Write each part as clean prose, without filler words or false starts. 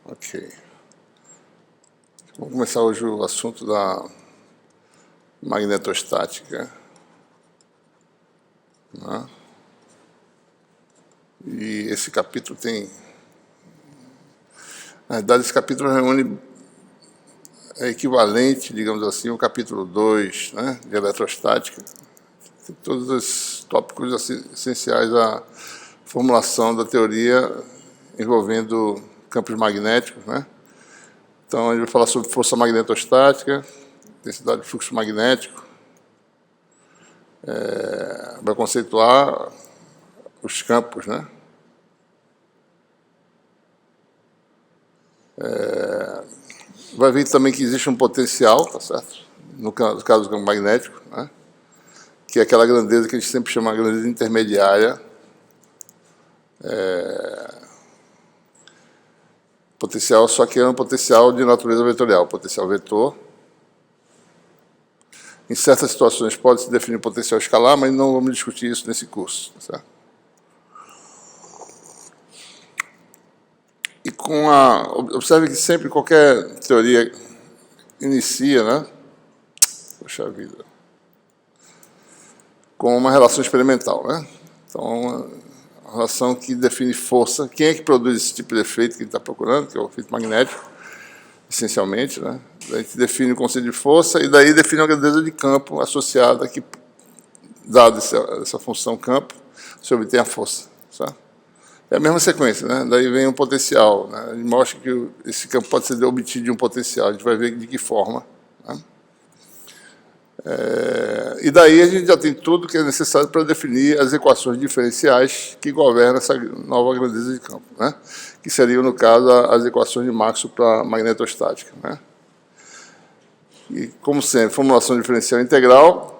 Ok. Vamos começar hoje o assunto da magnetostática. Né? E esse capítulo tem... Na verdade, esse capítulo reúne equivalente, digamos assim, ao capítulo 2, né, de eletrostática. Tem todos os tópicos essenciais à formulação da teoria envolvendo campos magnéticos, né? Então, a gente vai falar sobre força magnetostática, densidade de fluxo magnético, vai conceituar os campos, né? Vai ver também que existe um potencial, tá certo? No caso do campo magnético, né? Que é aquela grandeza que a gente sempre chama de grandeza intermediária, potencial, só que é um potencial de natureza vetorial, potencial vetor. Em certas situações pode-se definir potencial escalar, mas não vamos discutir isso nesse curso. Certo? E observe que sempre qualquer teoria inicia, né? Poxa vida. Com uma relação experimental, né? Então, uma relação que define força. Quem é que produz esse tipo de efeito que a gente está procurando, que é o efeito magnético, essencialmente, né? A gente define o conceito de força e daí define a grandeza de campo associada que, dada essa função campo, se obtém a força. Certo? É a mesma sequência, né? Daí vem um potencial, né? Ele mostra que esse campo pode ser obtido de um potencial, a gente vai ver de que forma. Né? E daí a gente já tem tudo que é necessário para definir as equações diferenciais que governam essa nova grandeza de campo, né? Que seriam, no caso, as equações de Maxwell para a magnetostática. Né? E, como sempre, formulação diferencial integral.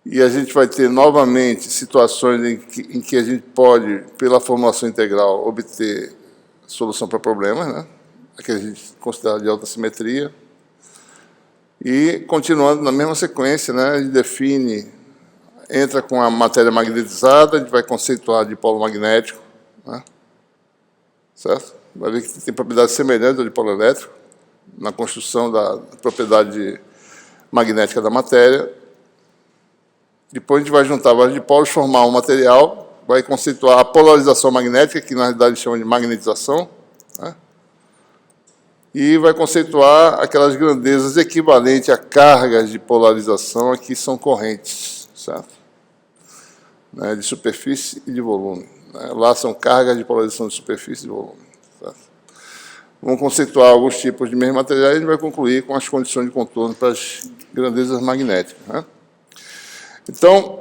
E a gente vai ter, novamente, situações em que a gente pode, pela formulação integral, obter solução para problemas, né? Que a gente considera de alta simetria. E, continuando na mesma sequência, né, a gente define, entra com a matéria magnetizada, a gente vai conceituar dipolo magnético, né? Certo? Vai ver que tem propriedades semelhantes ao dipolo elétrico, na construção da propriedade magnética da matéria. Depois a gente vai juntar vários dipolos, formar um material, vai conceituar a polarização magnética, que na realidade chama de magnetização, né? E vai conceituar aquelas grandezas equivalentes a cargas de polarização, aqui são correntes, certo? Né? De superfície e de volume. Né? Lá são cargas de polarização de superfície e de volume. Certo? Vamos conceituar alguns tipos de meios materiais e a gente vai concluir com as condições de contorno para as grandezas magnéticas. Né? Então,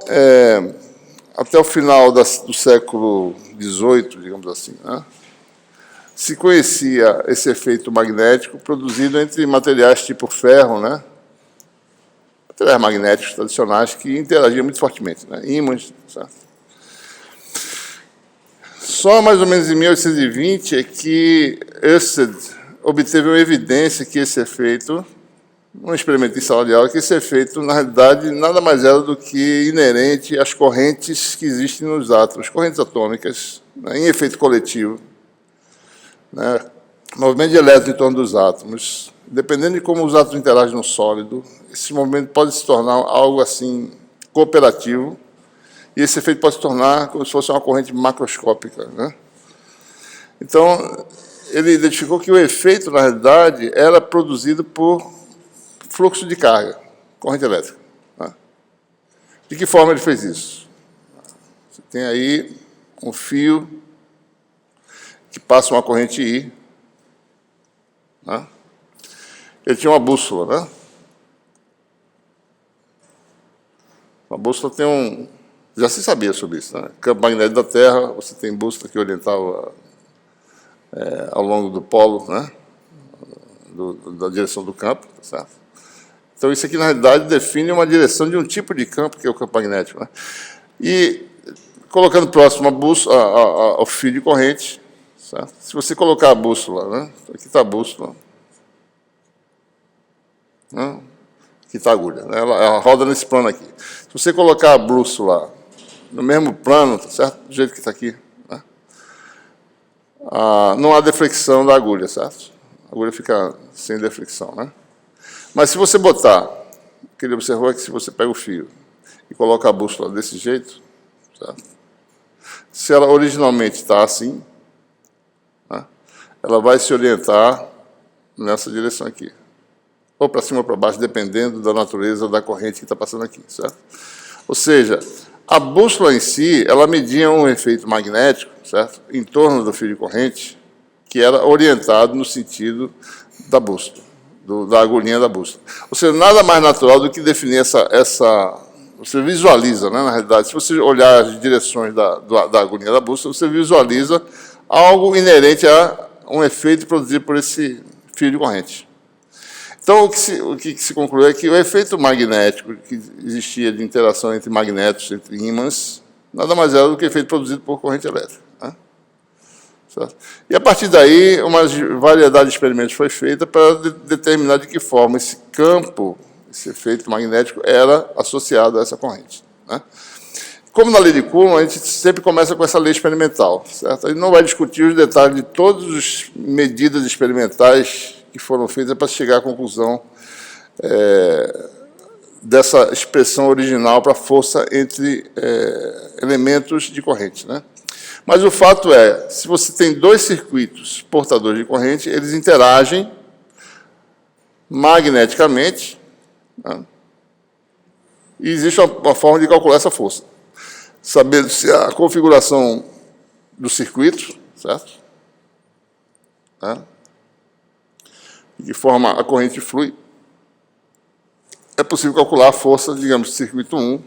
até o final do século XVIII, digamos assim, né, se conhecia esse efeito magnético produzido entre materiais tipo ferro, né, materiais magnéticos tradicionais que interagiam muito fortemente, né, ímãs. Certo? Só mais ou menos em 1820 é que Ørsted obteve uma evidência que esse efeito, um experimento em sala de aula, que esse efeito, na realidade, nada mais era do que inerente às correntes que existem nos átomos, correntes atômicas, né, em efeito coletivo. Né, movimento de elétrons em torno dos átomos. Dependendo de como os átomos interagem no sólido, esse movimento pode se tornar algo assim cooperativo, e esse efeito pode se tornar como se fosse uma corrente macroscópica. Né? Então, ele identificou que o efeito, na realidade, era produzido por fluxo de carga, corrente elétrica. Né? De que forma ele fez isso? Você tem aí um fio que passa uma corrente I. Né? Ele tinha uma bússola. Né? A bússola tem um... Já se sabia sobre isso. Né? Campo magnético da Terra, você tem bússola que orientava ao longo do polo, né? Da direção do campo. Tá certo? Então, isso aqui, na realidade, define uma direção de um tipo de campo, que é o campo magnético. Né? E, colocando próximo a bússola, ao fio de corrente, certo? Se você colocar a bússola, né? Aqui está a bússola, né? Aqui está a agulha, né? Ela roda nesse plano aqui. Se você colocar a bússola no mesmo plano, tá certo? Do jeito que está aqui, né? não há deflexão da agulha, certo? A agulha fica sem deflexão, né? Mas se você botar, o que ele observou é que se você pega o fio e coloca a bússola desse jeito, certo? Se ela originalmente está assim, né, ela vai se orientar nessa direção aqui. Ou para cima ou para baixo, dependendo da natureza da corrente que está passando aqui, certo? Ou seja, a bússola em si, ela media um efeito magnético, certo? Em torno do fio de corrente, que era orientado no sentido da bússola, da agulhinha da bússola. Ou seja, nada mais natural do que definir essa você visualiza, né, na realidade, se você olhar as direções da agulhinha da bússola, você visualiza algo inerente a um efeito produzido por esse fio de corrente. Então, o que se conclui é que o efeito magnético que existia de interação entre magnetos, entre ímãs, nada mais era do que efeito produzido por corrente elétrica. Né? Certo? E, a partir daí, uma variedade de experimentos foi feita para determinar de que forma esse campo, esse efeito magnético, era associado a essa corrente. Né? Como na lei de Coulomb, a gente sempre começa com essa lei experimental. Certo? A gente não vai discutir os detalhes de todas as medidas experimentais que foram feitas para chegar à conclusão dessa expressão original para a força entre elementos de corrente. Né? Mas o fato é, se você tem dois circuitos portadores de corrente, eles interagem magneticamente, né? E existe uma forma de calcular essa força. Sabendo se a configuração do circuito, certo? Né? De que forma a corrente flui, é possível calcular a força, digamos, do circuito 1,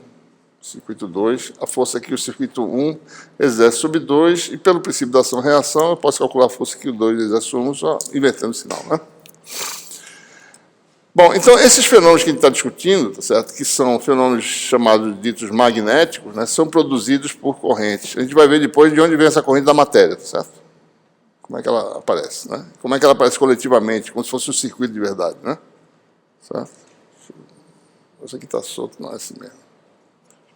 circuito 2, a força que o circuito 1 exerce sobre 2, e pelo princípio da ação-reação, eu posso calcular a força que o 2 exerce sobre 1, só invertendo o sinal. Né? Bom, então, esses fenômenos que a gente está discutindo, tá certo? Que são fenômenos chamados ditos magnéticos, né, são produzidos por correntes. A gente vai ver depois de onde vem essa corrente da matéria, tá certo? Como é que ela aparece, né? Como é que ela aparece coletivamente, como se fosse um circuito de verdade, né? Certo? Isso aqui está solto, não é assim mesmo.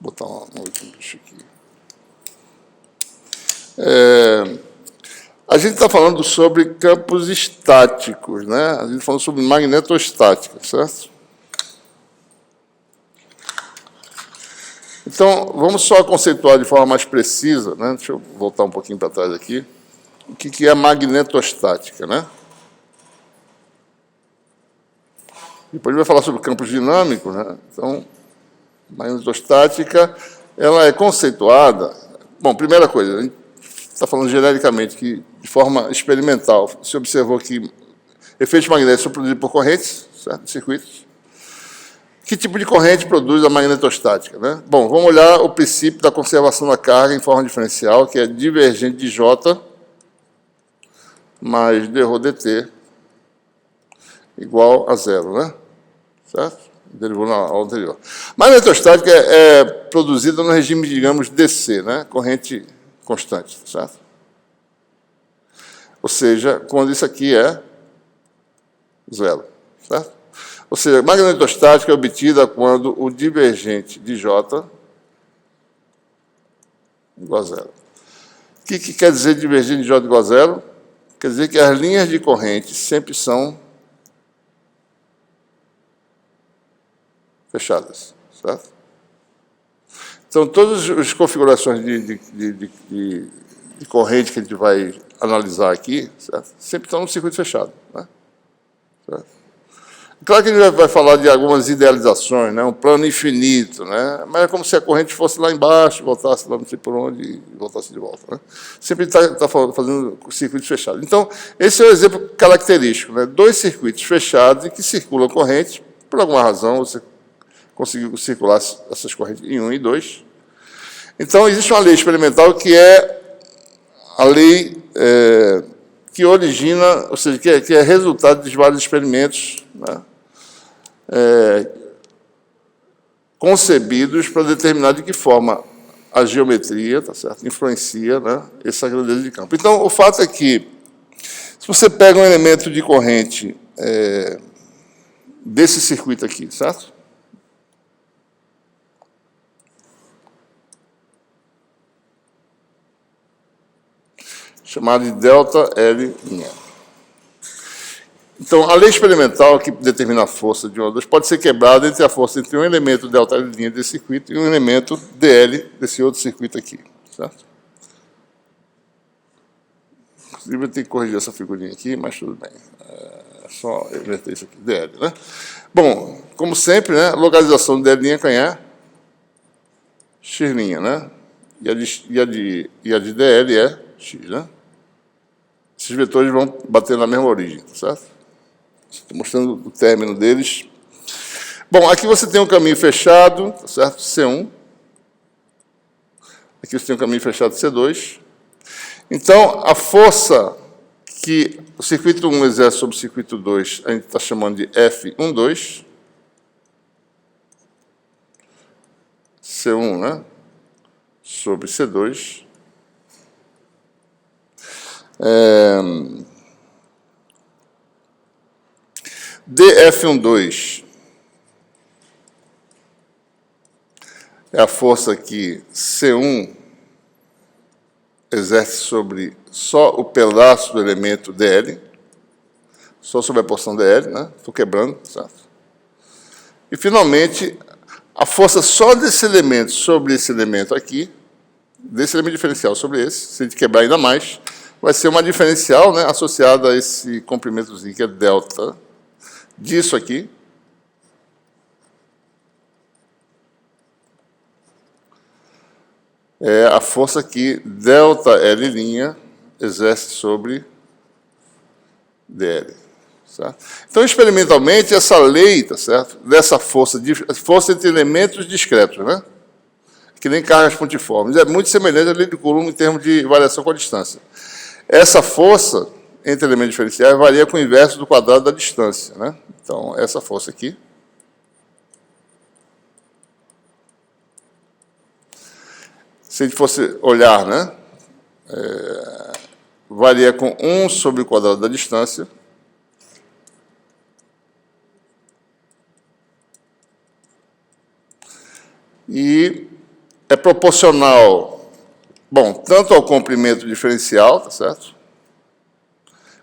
Vou botar um último bicho aqui. A gente está falando sobre campos estáticos, né? A gente está falando sobre magnetostática, certo? Então, vamos só conceituar de forma mais precisa, né? Deixa eu voltar um pouquinho para trás aqui. O que é a magnetostática, né? Depois a gente vai falar sobre campos dinâmicos, né? Então, magnetostática, ela é conceituada... Bom, primeira coisa, a gente está falando genericamente que, de forma experimental, se observou que efeitos magnéticos são produzidos por correntes, certo? Circuitos. Que tipo de corrente produz a magnetostática, né? Bom, vamos olhar o princípio da conservação da carga em forma diferencial, que é divergente de J mais d dt igual a zero, né? Certo? Derivou na aula anterior. Magnetostática é produzida no regime, digamos, DC, né? Corrente constante, certo? Ou seja, quando isso aqui é zero, certo? Ou seja, a magnetostática é obtida quando o divergente de J igual a zero. O que quer dizer divergente de J igual a zero? Quer dizer que as linhas de corrente sempre são fechadas, certo? Então, todas as configurações de corrente que a gente vai analisar aqui, certo? Sempre estão no circuito fechado, né? Certo? Claro que a gente vai falar de algumas idealizações, né? Um plano infinito, né? Mas é como se a corrente fosse lá embaixo, voltasse lá não sei por onde e voltasse de volta, né? Sempre está fazendo circuitos fechados. Então, esse é o exemplo característico, né? Dois circuitos fechados em que circulam correntes, por alguma razão você conseguiu circular essas correntes em 1 e 2. Então, existe uma lei experimental que é a lei que origina, ou seja, que é resultado de vários experimentos, né? Concebidos para determinar de que forma a geometria, tá certo, influencia, né, essa grandeza de campo. Então, o fato é que, se você pega um elemento de corrente desse circuito aqui, certo? chamado de ΔL'. Então, a lei experimental que determina a força de 1 a 2 pode ser quebrada entre a força entre um elemento ΔL' desse circuito e um elemento DL desse outro circuito aqui, certo? Inclusive, eu tenho que corrigir essa figurinha aqui, mas tudo bem. É só inverter isso aqui, DL, né? Bom, como sempre, né, a localização de DL' quem é? X', né? E a de DL é X, né? Esses vetores vão bater na mesma origem, tá certo? Estou mostrando o término deles. Bom, aqui você tem um caminho fechado, tá certo? C1. Aqui você tem um caminho fechado C2. Então, a força que o circuito 1 exerce sobre o circuito 2, a gente está chamando de F12. C1, né? Sobre C2. dF12 é a força que C1 exerce sobre só o pedaço do elemento DL, só sobre a porção DL, né? Estou quebrando, certo? E, finalmente, a força só desse elemento sobre esse elemento aqui, desse elemento diferencial sobre esse, se a gente quebrar ainda mais, vai ser uma diferencial, né, associada a esse comprimentozinho que é delta disso aqui. É a força que ΔL' exerce sobre DL. Certo? Então, experimentalmente, essa lei, tá certo, dessa força entre elementos discretos, né? Que nem cargas pontiformes, é muito semelhante à lei de Coulomb em termos de variação com a distância. Essa força entre elementos diferenciais varia com o inverso do quadrado da distância, né? Então, essa força aqui se a gente fosse olhar, né, varia com 1 sobre o quadrado da distância. E é proporcional, bom, tanto ao comprimento diferencial, tá certo?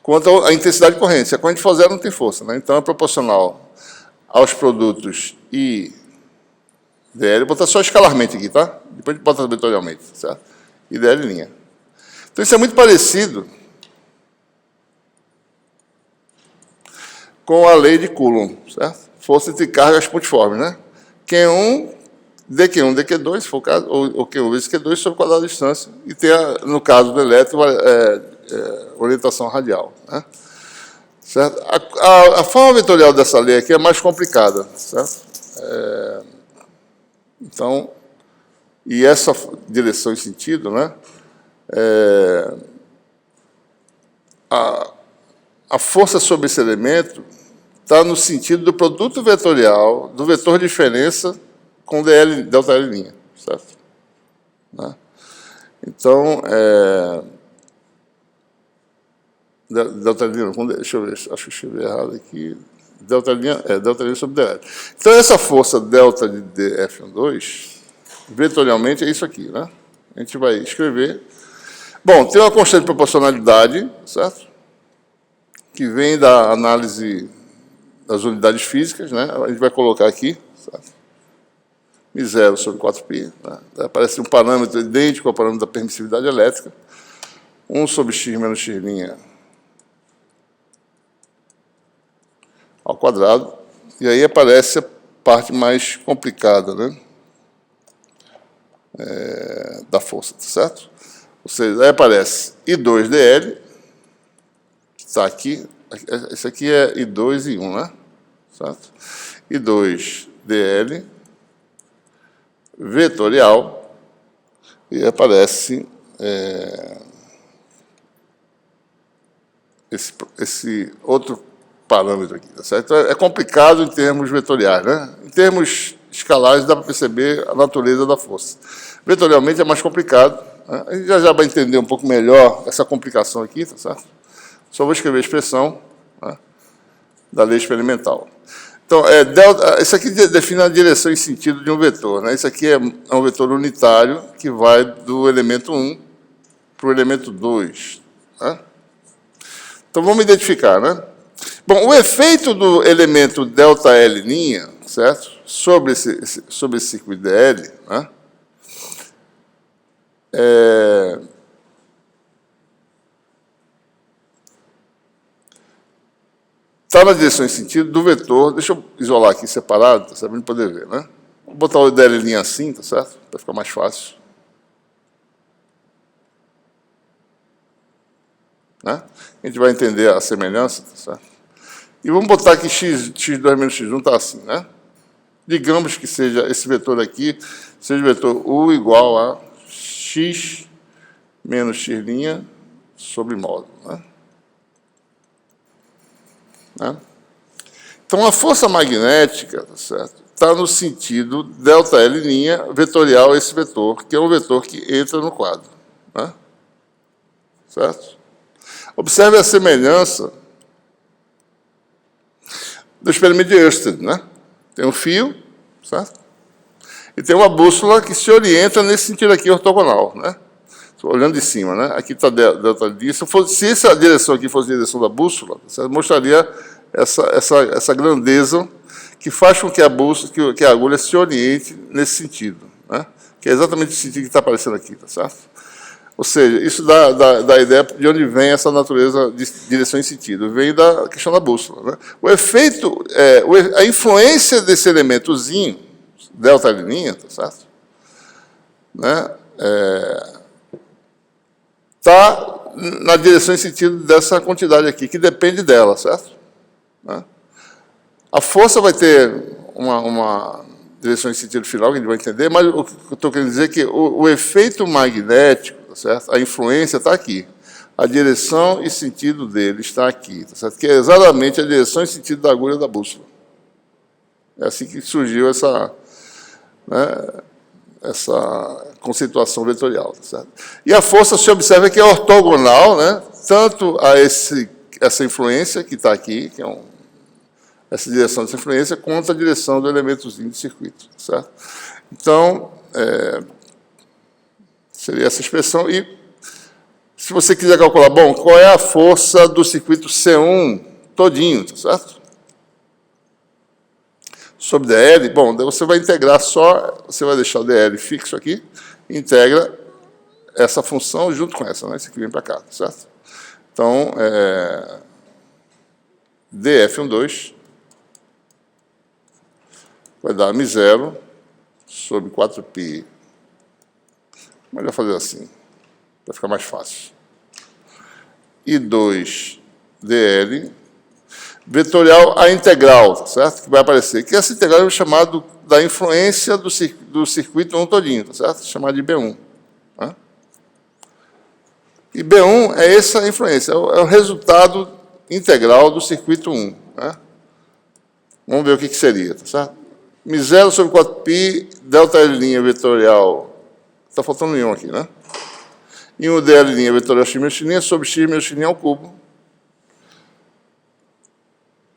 Quanto à intensidade de corrente. Se a corrente for zero, não tem força, né? Então é proporcional aos produtos I DL, vou botar só escalarmente aqui, tá? Depois a gente bota vetorialmente, certo? E DL'. Então isso é muito parecido com a lei de Coulomb, certo? Força entre cargas pontiformes, né? Q1, dQ1, dQ2, se for o caso, ou Q1 vezes Q2 sobre o quadrado da distância, e tem, no caso do elétron, orientação radial, né? Certo? A forma vetorial dessa lei aqui é mais complicada, certo? Então, e essa direção e sentido, né? A força sobre esse elemento está no sentido do produto vetorial do vetor diferença com ΔL', certo? Né? Então, ΔL', deixa eu ver, acho que eu escrevi errado aqui. ΔL' sobre DL. Então, essa força delta de F12, vetorialmente, é isso aqui, né? A gente vai escrever. Bom, tem uma constante de proporcionalidade, certo? Que vem da análise das unidades físicas, né? A gente vai colocar aqui, certo? μ0 sobre 4π, né? Aparece um parâmetro idêntico ao parâmetro da permissividade elétrica, 1 sobre x menos x' ao quadrado, e aí aparece a parte mais complicada, né? Da força, tá certo? Ou seja, aí aparece I2dl, que está aqui, esse aqui é I2 e 1, né? Certo? I2dl, vetorial, e aparece esse outro parâmetro aqui, tá certo? É complicado em termos vetoriais, né? Em termos escalares dá para perceber a natureza da força. Vetorialmente é mais complicado, né? A gente já vai entender um pouco melhor essa complicação aqui, tá certo? Só vou escrever a expressão, né, da lei experimental. Então, isso aqui define a direção e sentido de um vetor, né? Isso aqui é um vetor unitário que vai do elemento 1 para o elemento 2, né? Então, vamos identificar, né? Bom, o efeito do elemento ΔL', certo? Sobre esse circuito DL, né? Está na direção e sentido do vetor. Deixa eu isolar aqui separado, tá certo? Para poder ver, né? Vou botar o DL' assim, tá certo? Para ficar mais fácil. Né? A gente vai entender a semelhança, tá certo? E vamos botar que x2 menos x1 está assim, né? Digamos que seja esse vetor aqui, seja o vetor U igual a x menos x' sobre módulo, né? Então, a força magnética, tá certo? Está no sentido ΔL' vetorial esse vetor, que é um vetor que entra no quadro, né? Certo? Observe a semelhança do experimento de Ørsted, né? Tem um fio, certo? E tem uma bússola que se orienta nesse sentido aqui ortogonal, né? Olhando de cima, né? Aqui está ΔD. Se essa direção aqui fosse a direção da bússola, certo? Mostraria essa grandeza que faz com que que a agulha se oriente nesse sentido, né? Que é exatamente o sentido que está aparecendo aqui, tá certo? Ou seja, isso dá a ideia de onde vem essa natureza de direção e sentido. Vem da questão da bússola, né? O efeito, a influência desse elementozinho, ΔL', tá certo? Né? Está na direção e sentido dessa quantidade aqui, que depende dela, certo? Né? A força vai ter uma direção e sentido final, que a gente vai entender, mas o que eu estou querendo dizer é que o efeito magnético, tá certo? A influência está aqui. A direção e sentido dele está aqui, tá certo? Que é exatamente a direção e sentido da agulha da bússola. É assim que surgiu essa conceituação vetorial, tá certo? E a força, se observa que é ortogonal, né? Tanto a essa influência que está aqui, que é essa direção dessa influência, quanto a direção do elementozinho de circuito, tá certo? Então, seria essa expressão. E, se você quiser calcular, bom, qual é a força do circuito C1 todinho, tá certo? Sobre DL, bom, daí você vai integrar você vai deixar o DL fixo aqui, integra essa função junto com essa, né? Esse aqui vem para cá, tá certo? Então, dF12 vai dar μ0 sobre 4π. Melhor fazer assim, para ficar mais fácil. I2 dl, vetorial a integral, tá certo? Que vai aparecer. Que essa integral é chamada da influência do circuito 1 todinho, tá certo? Chamada de B1. Tá? E B1 é essa influência, é o resultado integral do circuito 1. Tá? Vamos ver o que seria, tá certo? μ0 sobre 4π, ΔL' vetorial. Está faltando nenhum aqui, né? E um DL' vetorial x menos x' sobre x menos x' ao cubo.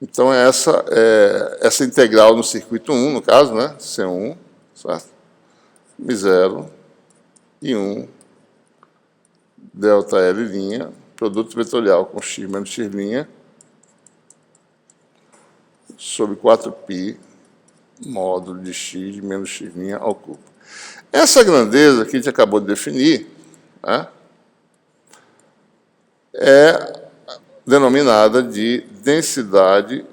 Então, essa integral no circuito 1, no caso, né? C1, certo? μ0 e 1 ΔL', produto vetorial com x menos x' sobre 4π módulo de x menos x' ao cubo. Essa grandeza que a gente acabou de definir, né, é denominada de densidade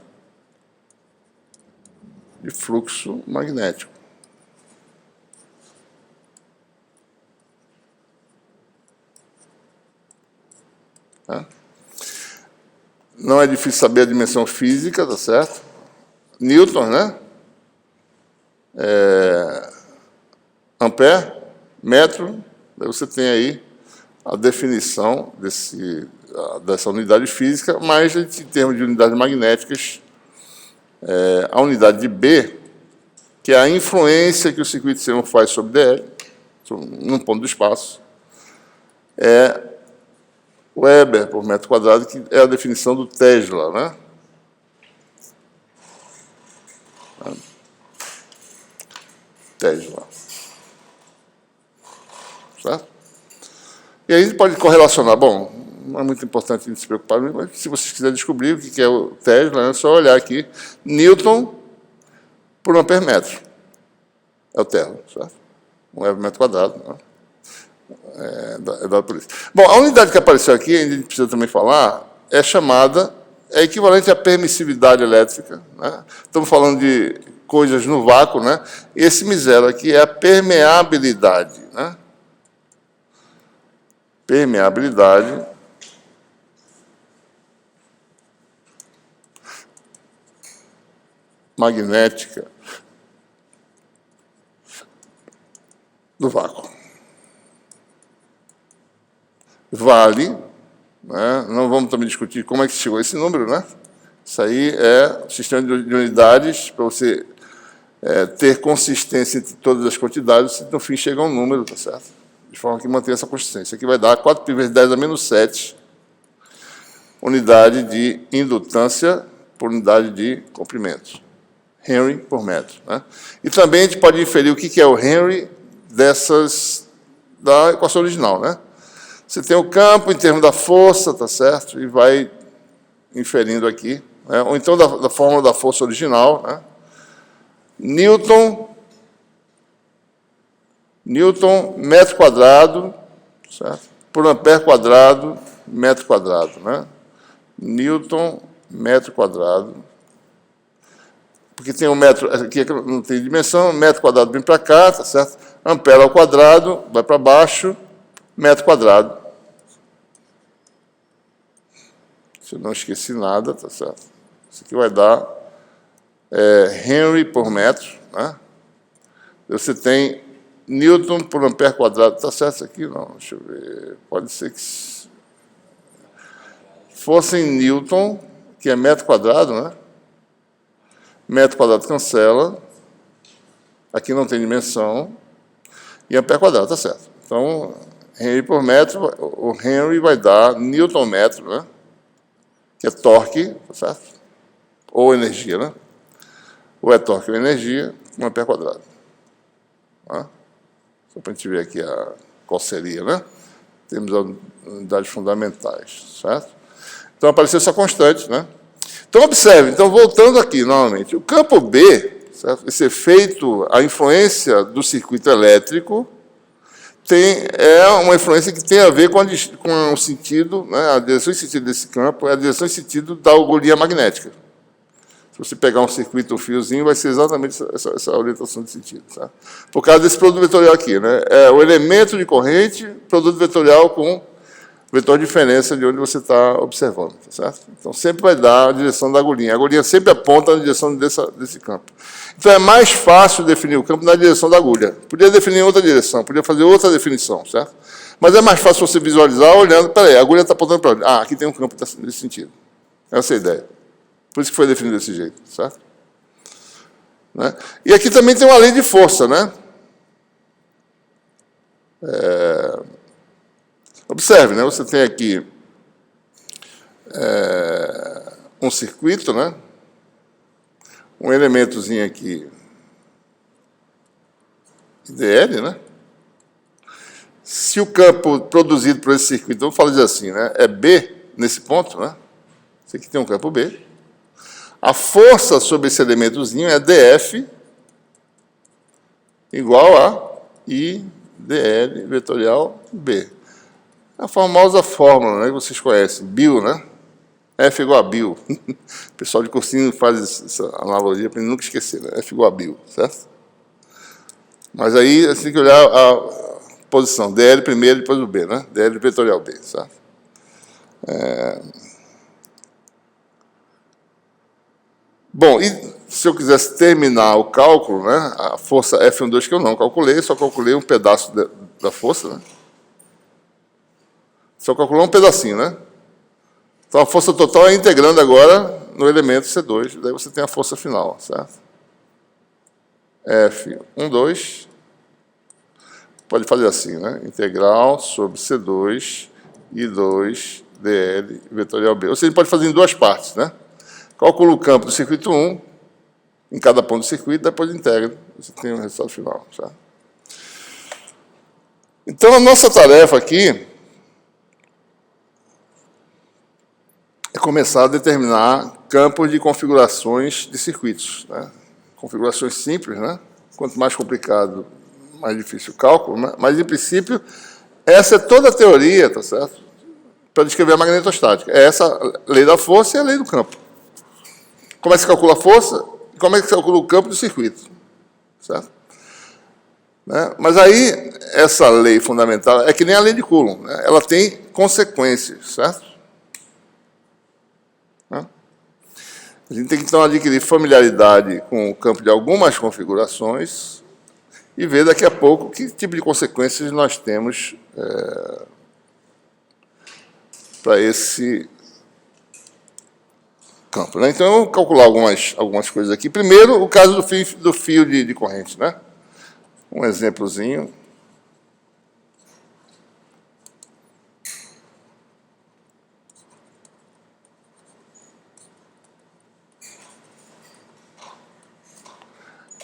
de fluxo magnético. Tá? Não é difícil saber a dimensão física, tá certo? Newton, né? Ampere, metro, daí você tem aí a definição dessa unidade física, mas em termos de unidades magnéticas, a unidade de B, que é a influência que o circuito C1 faz sobre DL, num ponto do espaço, é Weber por metro quadrado, que é a definição do Tesla, né? Tesla. Certo? E aí a gente pode correlacionar, bom, não é muito importante a gente se preocupar, mas se vocês quiserem descobrir o que é o Tesla, é só olhar aqui, Newton por ampere metro. É o Tesla, certo? 1 metro quadrado, né? É dado por isso. Bom, a unidade que apareceu aqui, a gente precisa também falar, é chamada, é equivalente à permissividade elétrica, né? Estamos falando de coisas no vácuo, né? Esse misério aqui é a permeabilidade, né? Permeabilidade magnética do vácuo. Vale, né? Não vamos também discutir como é que chegou esse número, né? Isso aí é o sistema de unidades para você ter consistência entre todas as quantidades, no fim chega a um número, tá certo? De forma que mantenha essa consistência. Aqui vai dar 4 pi vezes 10 a menos 7 unidade de indutância por unidade de comprimento. Henry por metro, né? E também a gente pode inferir o que é o Henry da equação original, né? Você tem o campo em termos da força, tá certo? E vai inferindo aqui, né? Ou então da fórmula da força original, né? Newton, metro quadrado, certo? Por ampere quadrado, metro quadrado, né? Newton, metro quadrado. Porque tem um metro, aqui não tem dimensão, metro quadrado vem para cá, tá certo? Ampere ao quadrado, vai para baixo, metro quadrado. Se eu não esqueci nada, tá certo? Isso aqui vai dar Henry por metro, né? Você tem Newton por ampere quadrado. Está certo isso aqui? Não, deixa eu ver. Pode ser que fosse em Newton, que é metro quadrado, né? Metro quadrado cancela. Aqui não tem dimensão. E ampere quadrado, está certo. Então, Henry por metro, o Henry vai dar Newton metro, né? Que é torque, tá certo? Ou energia, né? Ou é torque ou energia, com ampere quadrado. Tá? Só para a gente ver aqui qual seria, né? Temos as unidades fundamentais, certo? Então, apareceu essa constante, né? Então, observe, então, voltando aqui, novamente, o campo B, certo? Esse efeito, a influência do circuito elétrico, é uma influência que tem a ver com o sentido, né? A direção e sentido desse campo é a direção e sentido da agulha magnética. Se você pegar um circuito, um fiozinho, vai ser exatamente essa orientação de sentido. Tá? Por causa desse produto vetorial aqui, né? É o elemento de corrente, produto vetorial com vetor de diferença de onde você está observando. Tá certo? Então, sempre vai dar a direção da agulhinha. A agulhinha sempre aponta na direção desse campo. Então, é mais fácil definir o campo na direção da agulha. Podia definir em outra direção, podia fazer outra definição, certo? Mas é mais fácil você visualizar olhando, peraí, a agulha está apontando para onde? Ah, aqui tem um campo nesse sentido. Essa é a ideia. Por isso que foi definido desse jeito, certo? Né? E aqui também tem uma lei de força, né? Observe, né? Você tem aqui um circuito, né? Um elementozinho aqui, IDL, né? Se o campo produzido por esse circuito, vamos falar assim, né? É B nesse ponto, né? Esse aqui tem um campo B. A força sobre esse elementozinho é dF igual a IDL vetorial B. A famosa fórmula, né, que vocês conhecem, BIL, né? F igual a BIL. O pessoal de cursinho faz essa analogia para nunca esquecer, né? F igual a BIL, certo? Mas aí você tem que olhar a posição, DL primeiro, depois o B, né? DL vetorial B, certo? Bom, e se eu quisesse terminar o cálculo, né, a força F12 que eu não calculei, só calculei um pedaço da força, né? Só calculou um pedacinho, né? Então, a força total é integrando agora no elemento C2, daí você tem a força final, certo? F12, pode fazer assim, né? Integral sobre C2, I2, DL, vetorial B. Ou seja, pode fazer em duas partes, né? Calcula o campo do circuito 1, em cada ponto do circuito, depois integra, você tem o resultado final, certo? Então, a nossa tarefa aqui começar a determinar campos de configurações de circuitos, né? Configurações simples, né? Quanto mais complicado, mais difícil o cálculo, né? Mas, em princípio, essa é toda a teoria, tá certo? Para descrever a magnetostática. É essa a lei da força e a lei do campo. Como é que se calcula a força e como é que se calcula o campo do circuito, certo? Né? Mas aí, essa lei fundamental é que nem a lei de Coulomb, né? Ela tem consequências, certo? Né? A gente tem que, então, adquirir familiaridade com o campo de algumas configurações e ver daqui a pouco que tipo de consequências nós temos para esse campo, né? Então, eu vou calcular algumas coisas aqui. Primeiro, o caso do fio de corrente, né? Um exemplozinho.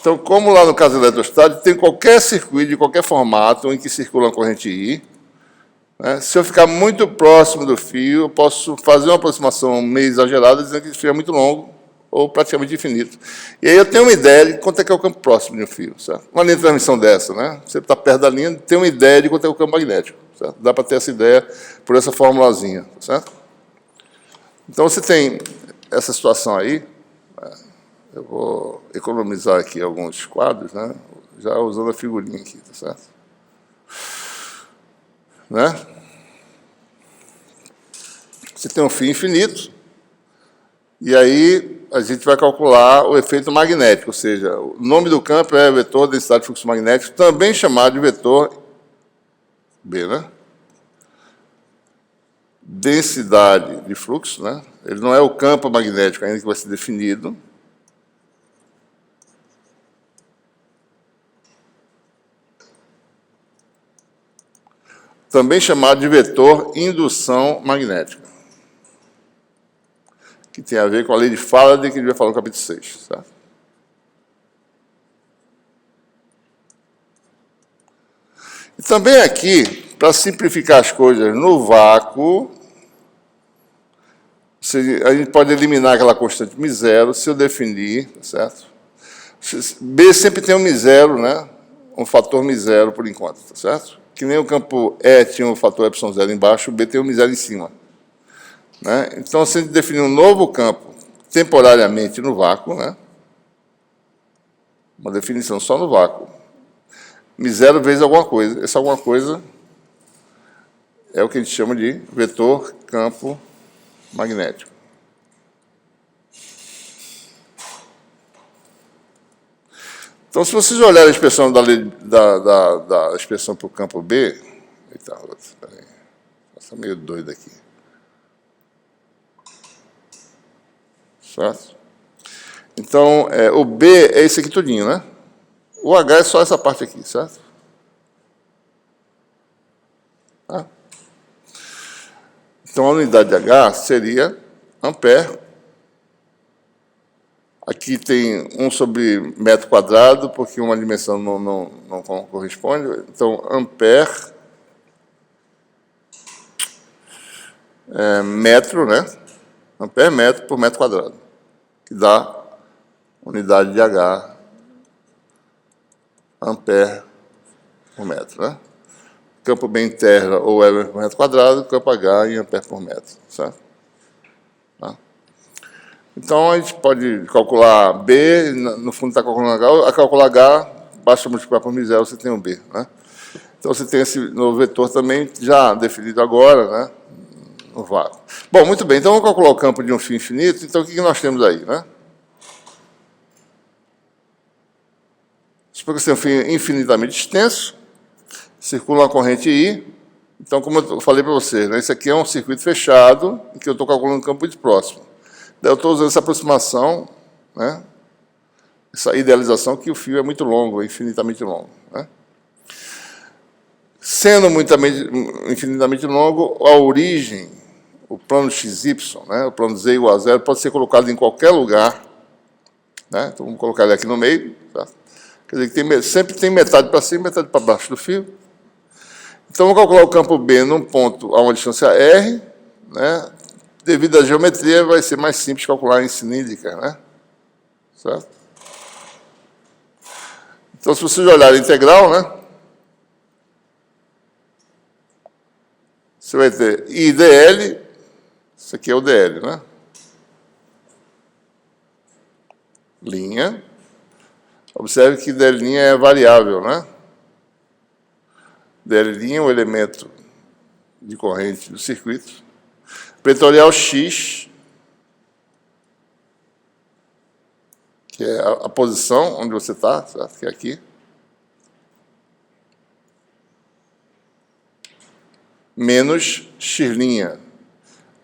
Então, como lá no caso eletrostático, tem qualquer circuito, de qualquer formato, em que circula uma corrente I, né? Se eu ficar muito próximo do fio, eu posso fazer uma aproximação meio exagerada, dizendo que esse fio é muito longo, ou praticamente infinito. E aí eu tenho uma ideia de quanto é que é o campo próximo de um fio, certo? Uma linha de transmissão dessa, né? Você está perto da linha, tem uma ideia de quanto é o campo magnético, certo? Dá para ter essa ideia por essa formulazinha, certo? Então, você tem essa situação aí. Eu vou economizar aqui alguns quadros, né? Já usando a figurinha aqui, tá certo? Né? Você tem um fio infinito, e aí a gente vai calcular o efeito magnético, ou seja, o nome do campo é vetor densidade de fluxo magnético, também chamado de vetor B, né? Densidade de fluxo, né? Ele não é o campo magnético ainda que vai ser definido. Também chamado de vetor indução magnética, que tem a ver com a lei de Faraday, que a gente vai falar no capítulo 6. Certo? E também aqui, para simplificar as coisas no vácuo, a gente pode eliminar aquela constante μ0 se eu definir, certo? B sempre tem um μ0, né? Um fator μ0 por enquanto, tá certo? Que nem o campo E tinha o fator ε0 embaixo, o B tem o μ0 em cima. Né? Então, se a gente definir um novo campo temporariamente no vácuo, né? Uma definição só no vácuo, μ0 vezes alguma coisa. Essa alguma coisa é o que a gente chama de vetor campo magnético. Então, se vocês olharem a expressão da expressão para o campo B, eita, está meio doido aqui. Certo? Então, o B é esse aqui tudinho, né? O H é só essa parte aqui, certo? Tá? Então, a unidade de H seria ampere. Aqui tem 1 sobre metro quadrado, porque uma dimensão não corresponde. Então, ampere é metro, né? Ampere metro por metro quadrado, que dá unidade de H, ampere por metro, né? Campo B em terra ou Weber por metro quadrado, campo H em ampere por metro, certo? Tá? Então, a gente pode calcular B, no fundo está calculando H, a calcular H, basta multiplicar por μ0, você tem um B, né? Então, você tem esse novo vetor também já definido agora, né? No vácuo. Bom, muito bem, então vamos calcular o campo de um fio infinito. Então, o que nós temos aí, né? Suponha que você tem um fio infinitamente extenso, circula uma corrente I. Então, como eu falei para vocês, né? Esse aqui é um circuito fechado, em que eu estou calculando um campo muito próximo. Daí eu estou usando essa aproximação, né? Essa idealização que o fio é muito longo, é infinitamente longo, né? Sendo infinitamente longo, a origem, o plano XY, né? O plano Z igual a zero, pode ser colocado em qualquer lugar, né? Então, vamos colocar ele aqui no meio, tá? Quer dizer, que sempre tem metade para cima e metade para baixo do fio. Então, vamos calcular o campo B num ponto a uma distância R, né? devido à geometria, vai ser mais simples calcular em cilíndrica, né? Certo? Então, se vocês olharem a integral, né? Você vai ter IDL, isso aqui é o DL, né? Linha. Observe que DL' é variável, né? DL' é o elemento de corrente do circuito. Vetorial X, que é a posição onde você está, certo? Que é aqui. Menos X', a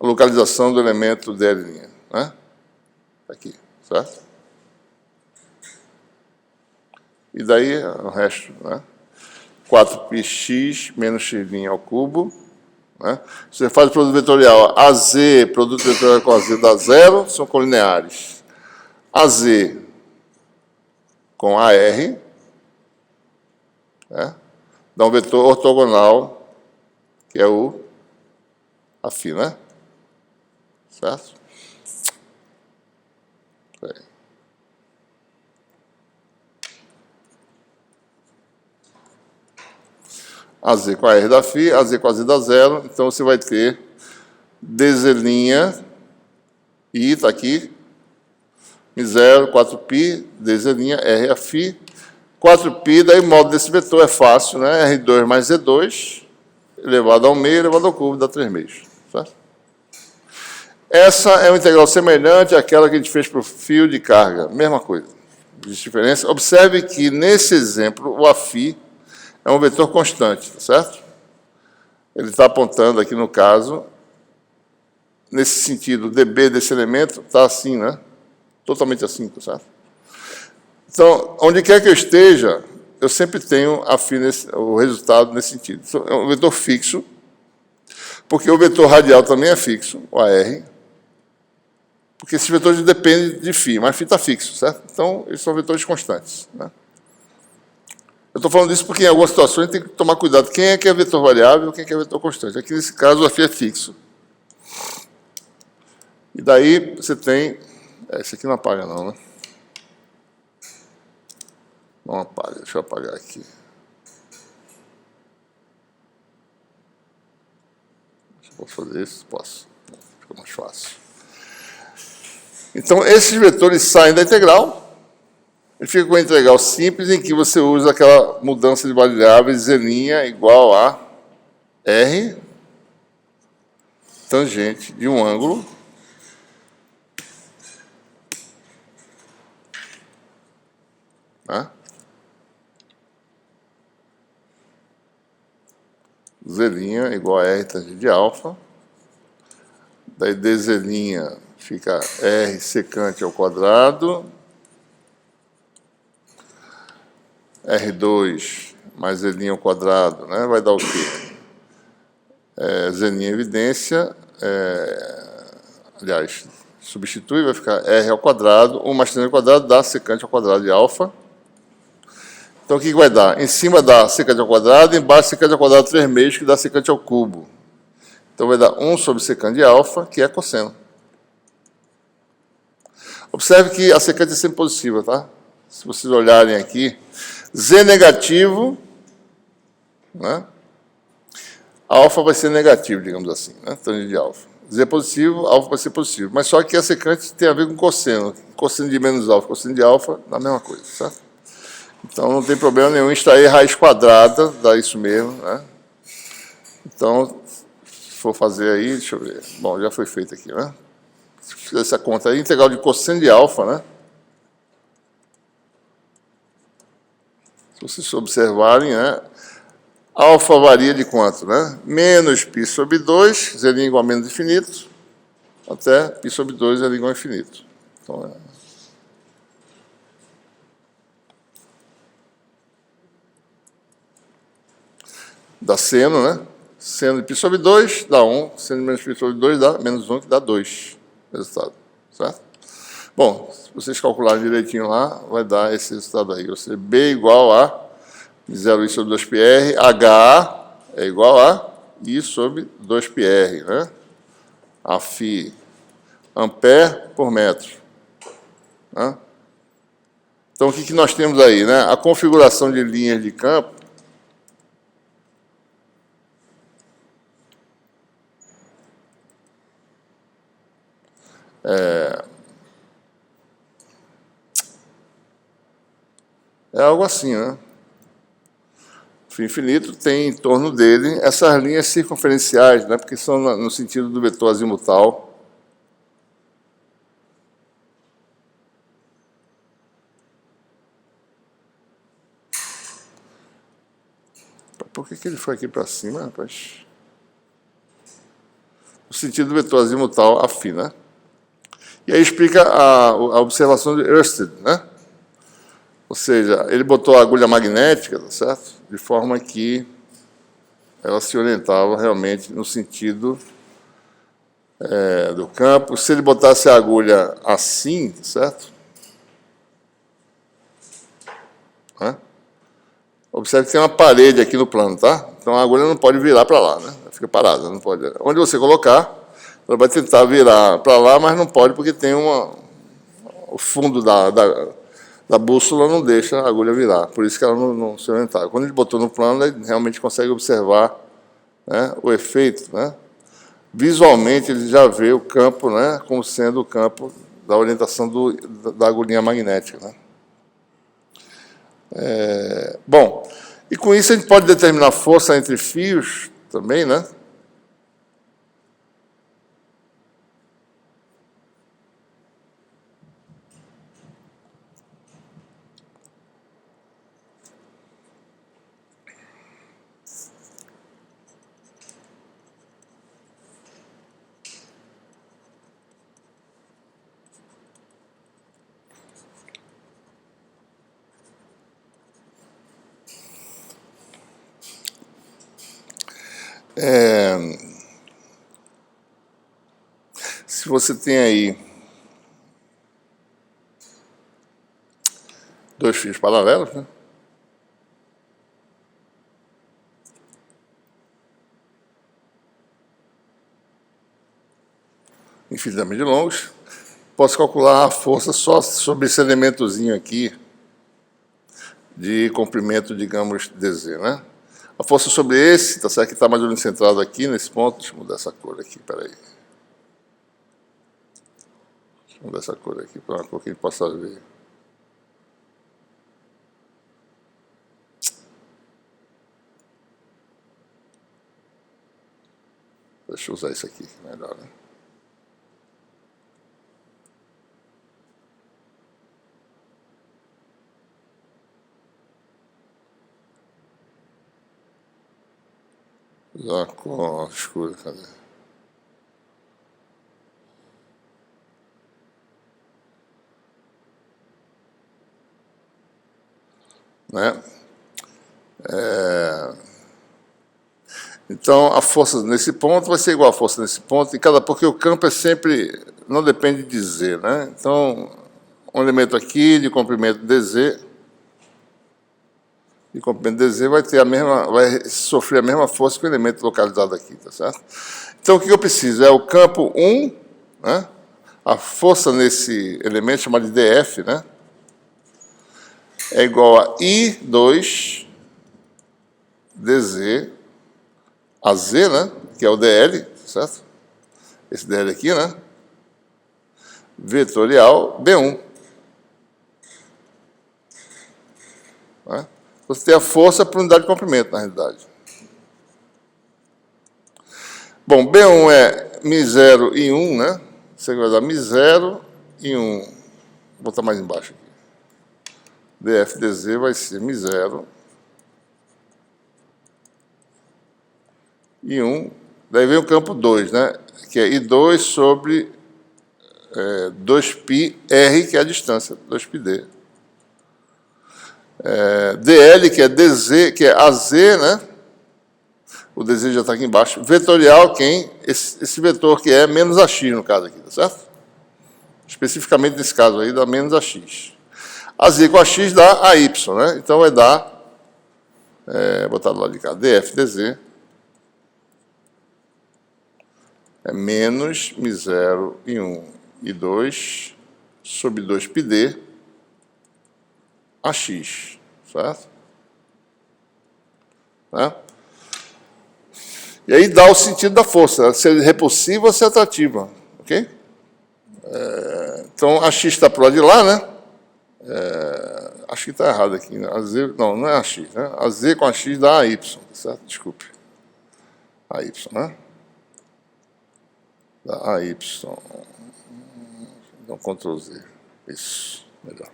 localização do elemento DL', né? Aqui, certo? E daí o resto, né? 4πx menos x' ao cubo. Né? Você faz o produto vetorial AZ, produto vetorial com AZ dá zero, são colineares. AZ com AR, né? Dá um vetor ortogonal, que é o Φ, né? Certo? AZ com a R da Φ, AZ com a Z dá zero, então você vai ter DZ', I está aqui, Mi0, 4π, DZ', R a Φ, 4π, daí o módulo desse vetor é fácil, né? R2 mais Z2, elevado ao meio, elevado ao cubo, dá 3 meios. Certo? Essa é uma integral semelhante àquela que a gente fez para o fio de carga, mesma coisa. Existe diferença. Observe que, nesse exemplo, o Aφ é um vetor constante, tá certo? Ele está apontando aqui, no caso, nesse sentido, o dB desse elemento está assim, né? Totalmente assim, tá certo? Então, onde quer que eu esteja, eu sempre tenho o resultado nesse sentido. Então, é um vetor fixo, porque o vetor radial também é fixo, o AR, porque esses vetores dependem de φ, mas φ está fixo, certo? Então, eles são vetores constantes, né? Eu estou falando disso porque em algumas situações tem que tomar cuidado. Quem é que é vetor variável e quem é que é vetor constante? Aqui, nesse caso, o Φ é fixo. E daí você tem... esse aqui não apaga não, né? Não apaga, deixa eu apagar aqui. Posso fazer isso? Posso. Fica mais fácil. Então, esses vetores saem da integral. Ele fica com a integral simples, em que você usa aquela mudança de variáveis Z' igual a R tangente de um ângulo né? Z' igual a R tangente de alfa. Daí DZ' fica R secante ao quadrado. R2 mais Z' ao quadrado, né? Vai dar o quê? Z' evidência, aliás, substitui, vai ficar R ao quadrado, 1 mais 3 ao quadrado dá secante ao quadrado de alfa. Então, o que vai dar? Em cima dá secante ao quadrado, embaixo secante ao quadrado 3 meios, que dá secante ao cubo. Então, vai dar 1 sobre secante de alfa, que é cosseno. Observe que a secante é sempre positiva, tá? Se vocês olharem aqui, Z negativo, né? Alfa vai ser negativo, digamos assim, né? Tangente de alfa. Z positivo, alfa vai ser positivo. Mas só que a secante tem a ver com cosseno. Cosseno de menos alfa, cosseno de alfa, a mesma coisa, certo? Então não tem problema nenhum extrair raiz quadrada, dá isso mesmo, né? Então, se for fazer aí, deixa eu ver. Bom, já foi feito aqui, né? Se fizer essa conta aí, integral de cosseno de alfa, né? Se vocês observarem, né? Alfa varia de quanto, né? Menos π sobre 2, Z' igual a menos infinito, até π sobre 2 é igual a infinito. Então, dá seno, né? Seno de π sobre 2 dá 1, seno de menos π sobre 2 dá menos 1, que dá 2. Resultado, certo? Bom, se vocês calcularem direitinho lá, vai dar esse resultado aí. Ou seja, B igual a 0I sobre 2πr, HA é igual a I sobre 2πr, né? a φ ampere por metro. Né? Então, o que nós temos aí? Né? A configuração de linhas de campo é algo assim, né? O fio infinito tem em torno dele essas linhas circunferenciais, né? Porque são no sentido do vetor azimutal. Por que ele foi aqui para cima, rapaz? No sentido do vetor azimutal afim, né? E aí explica a observação de Ørsted, né? Ou seja, ele botou a agulha magnética, tá certo? De forma que ela se orientava realmente no sentido do campo. Se ele botasse a agulha assim, tá certo? Né? Observe que tem uma parede aqui no plano, tá? Então a agulha não pode virar para lá, né? Fica parada, não pode. Onde você colocar, ela vai tentar virar para lá, mas não pode porque tem o fundo da bússola não deixa a agulha virar, por isso que ela não se orientava. Quando ele botou no plano, ele realmente consegue observar, né, o efeito, né? Visualmente, ele já vê o campo, né, como sendo o campo da orientação da agulhinha magnética. Né? Bom, e com isso a gente pode determinar força entre fios também, né? Se você tem aí dois fios paralelos, né? Infinitamente longos, posso calcular a força só sobre esse elementozinho aqui de comprimento, digamos, dz, né? A força sobre esse, tá certo? Que está mais ou menos centrado aqui nesse ponto. Deixa eu mudar essa cor aqui, peraí. Deixa eu mudar essa cor aqui para uma cor que a gente possa ver. Deixa eu usar isso aqui, melhor, né? Usar a cor escura, cadê? Né? Então, a força nesse ponto vai ser igual a força nesse ponto, porque o campo é sempre, não depende de z, né? Então, um elemento aqui de comprimento dz, vai sofrer a mesma força que o elemento localizado aqui, tá certo? Então, o que eu preciso? É o campo 1, né? A força nesse elemento, chamado de df, né? É igual a I2 dz a z, né? Que é o dl, certo? Esse dl aqui, né? Vetorial B1. Né? Você tem a força por unidade de comprimento, na realidade. Bom, B1 é μ0 e 1, né? Você vai dar μ0 e 1. Vou botar mais embaixo aqui. df dz vai ser μ0 e 1. Daí vem o campo 2, né? Que é I2 sobre 2πr, que é a distância, 2πd. dl, que é dz, que é az, né? O dz já está aqui embaixo. Vetorial, esse vetor que é menos ax, no caso aqui, tá certo? Especificamente nesse caso aí, dá menos ax. Az com ax dá AY, né? Então vai dar, botar do lado de cá, df dz é menos μ0 e 1 e 2 sobre 2πd AX, certo? Né? E aí dá o sentido da força, se é repulsiva ou se é atrativa, ok? Então, a X está para o lado de lá, né? Acho que está errado aqui, né? A Z, não é a X, né? A Z com a X dá a Y, certo? Desculpe. A Y, né? Dá a Y. Então, Ctrl Z. Isso, melhor.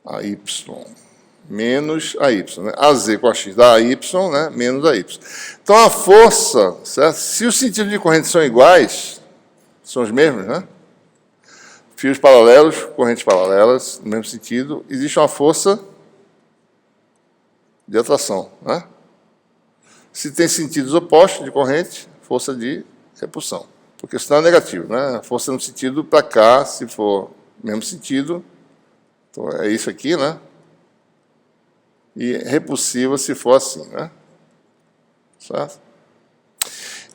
A Y menos a Y, né? A Z com a X dá a Y, né? Menos a Y. Então, a força, certo? Se os sentidos de corrente são iguais, são os mesmos, né? Fios paralelos, correntes paralelas, no mesmo sentido, existe uma força de atração, né? Se tem sentidos opostos de corrente, força de repulsão. Porque senão é negativo, né? Força no sentido para cá, se for mesmo sentido, então é isso aqui, né? E repulsiva se for assim, né? Certo?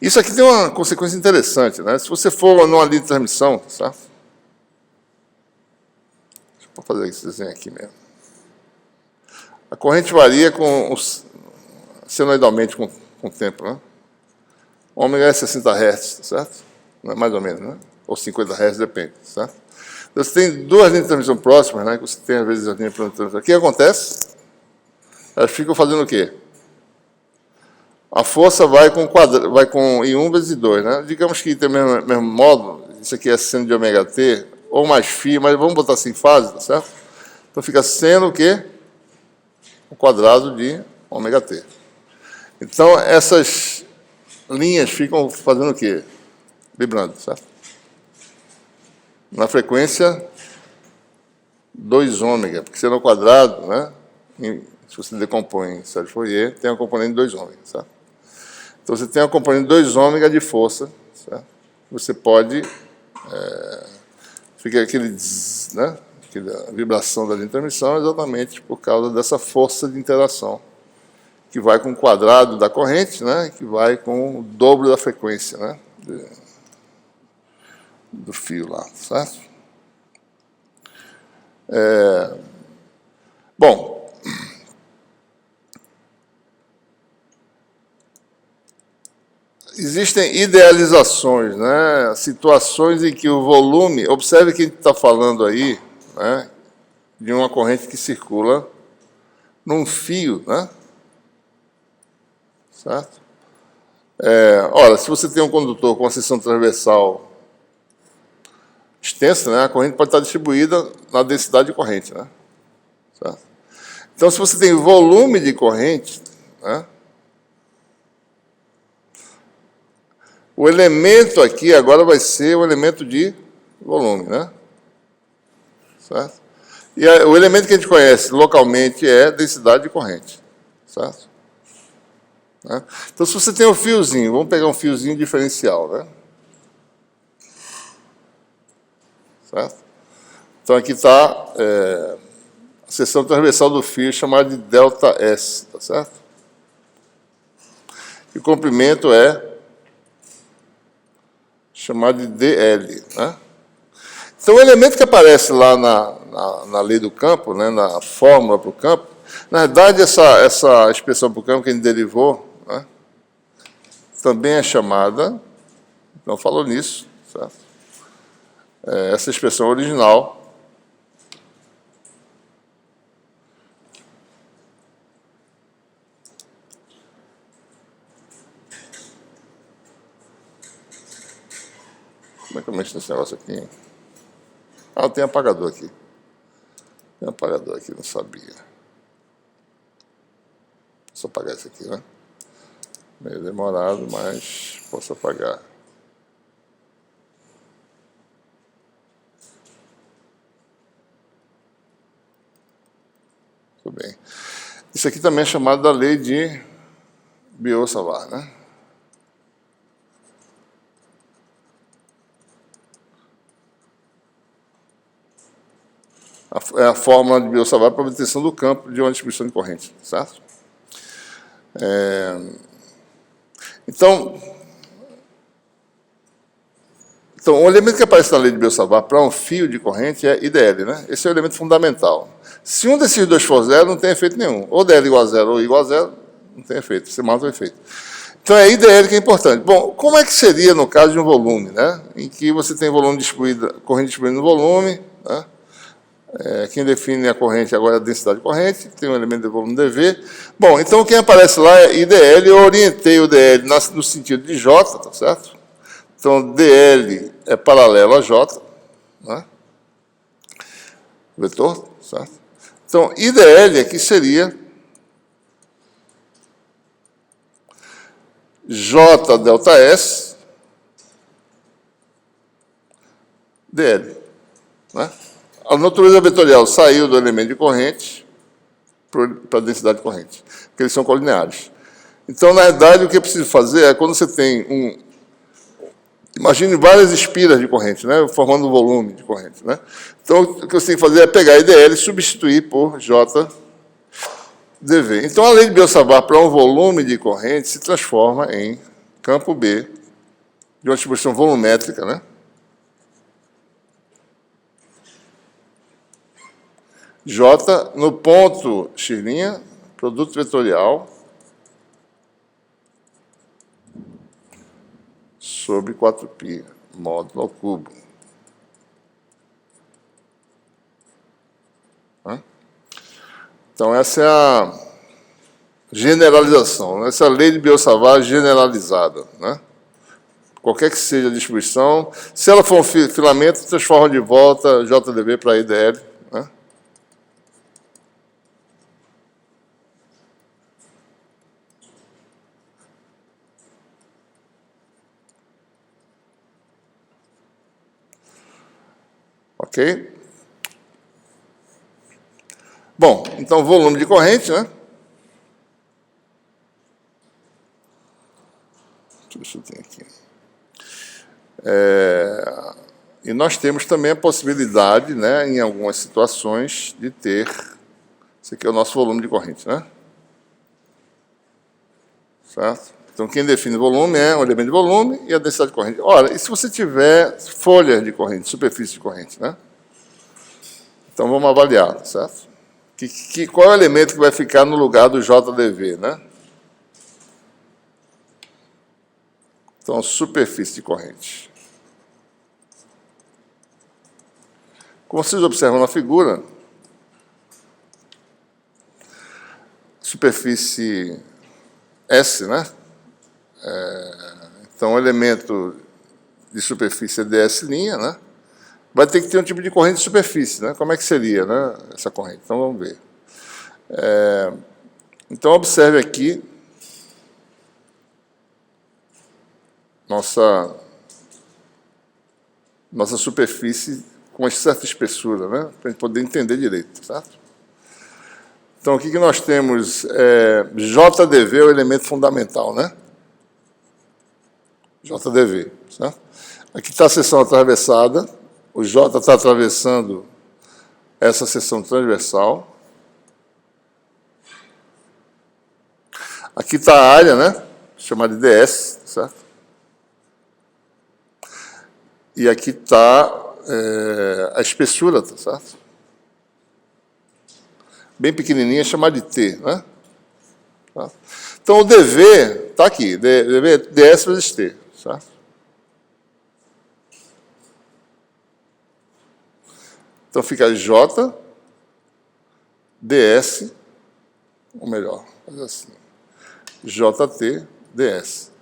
Isso aqui tem uma consequência interessante, né? Se você for numa linha de transmissão, certo? Vou fazer esse desenho aqui mesmo. A corrente varia senoidalmente com o tempo, né? Ômega é 60 Hz, certo? Mais ou menos, né? Ou 50 Hz, depende, certo? Então, você tem duas linhas de transmissão próximas, né? Que você tem, às vezes, as linhas de transmissão. O que acontece? Elas ficam fazendo o quê? A força vai com I1 vezes I2, né? Digamos que tem o mesmo modo, isso aqui é seno de ômega t, ou mais φ, mas vamos botar assim em fase, tá certo? Então fica seno o quê? O quadrado de ômega t. Então essas linhas ficam fazendo o quê? Vibrando, certo? Na frequência 2 ômega, porque seno ao quadrado, né? Se você decompõe em série de Fourier, tem uma componente de 2 ômega, certo? Então você tem uma componente de 2 ômega de força, certo? Você pode... fica aquele, né? Aquela vibração da linha de transmissão exatamente por causa dessa força de interação, que vai com o quadrado da corrente, né? Que vai com o dobro da frequência, né? Do fio lá, certo? Bom, existem idealizações, né? Situações em que o volume... Observe que a gente está falando aí, né? De uma corrente que circula num fio, né? Certo? Ora, se você tem um condutor com uma seção transversal extensa, né? A corrente pode estar distribuída na densidade de corrente, né? Certo? Então, se você tem volume de corrente, né? O elemento aqui agora vai ser o elemento de volume, né? Certo? E o elemento que a gente conhece localmente é densidade de corrente, certo? Né? Então, se você tem um fiozinho, vamos pegar um fiozinho diferencial, né? Certo? Então, aqui está a seção transversal do fio chamada de ΔS, tá certo? E o comprimento é chamado de DL, né? Então, o elemento que aparece lá na lei do campo, né, na fórmula para o campo, na verdade, essa expressão para o campo que a gente derivou, né, também é chamada, não falou nisso, certo? Essa expressão original como é que eu mexo nesse negócio aqui? Ah, tem apagador aqui. Tem apagador aqui, não sabia. Posso apagar isso aqui, né? Meio demorado, mas posso apagar. Tudo bem. Isso aqui também é chamado da lei de Biot-Savart, né? É a fórmula de Biot-Savart para a obtenção do campo de uma distribuição de corrente, certo? Então, Então, o elemento que aparece na lei de Biot-Savart para um fio de corrente é IDL, né? Esse é o elemento fundamental. Se um desses dois for zero, não tem efeito nenhum. Ou DL igual a zero ou igual a zero, não tem efeito, você mata o efeito. Então, é IDL que é importante. Bom, como é que seria no caso de um volume, né? Em que você tem volume distribuído, corrente distribuída no volume, né? Quem define a corrente agora é a densidade de corrente, tem um elemento de volume dV. Bom, então quem aparece lá é IDL, eu orientei o DL no sentido de J, tá certo? Então, DL é paralelo a J, né? Vetor, certo? Então, IDL aqui seria J delta S DL, né? A natureza vetorial saiu do elemento de corrente para a densidade de corrente, porque eles são colineares. Então, na verdade, o que eu preciso fazer é, quando você tem imagine várias espiras de corrente, né, formando um volume de corrente, né? Então, o que você tem que fazer é pegar a IDL e substituir por JdV. Então, a lei de Biot-Savart para um volume de corrente se transforma em campo B de uma distribuição volumétrica, né? J no ponto x', produto vetorial, sobre 4π módulo ao cubo. Então, essa é a generalização, essa é a lei de Biot-Savart generalizada, né? Qualquer que seja a distribuição, se ela for um filamento, transforma de volta JdV para IDL, né? Ok? Bom, então, volume de corrente, né? Deixa eu ver se eu tenho aqui. E nós temos também a possibilidade, né, em algumas situações, de ter... Esse aqui é o nosso volume de corrente, né? Certo? Então, quem define o volume é o elemento de volume e a densidade de corrente. Ora, e se você tiver folhas de corrente, superfície de corrente, né? Então, vamos avaliar, certo? Qual é o elemento que vai ficar no lugar do JdV, né? Então, superfície de corrente. Como vocês observam na figura, superfície S, né? Então, o elemento de superfície é ds', né? Vai ter que ter um tipo de corrente de superfície, né? Como é que seria, né, essa corrente? Então, vamos ver. Então, observe aqui nossa superfície com uma certa espessura, né? Para a gente poder entender direito, certo? Então, o que nós temos? JdV é o elemento fundamental, né? JdV, certo? Aqui está a seção atravessada, o J está atravessando essa seção transversal. Aqui está a área, né? Chamada de ds, certo? E aqui está a espessura, tá certo? Bem pequenininha, chamada de T, né? Tá? Então, o dV está aqui, dV é ds vezes T, certo? Então, fica J, ds, ou melhor, fazer assim, JT, ds.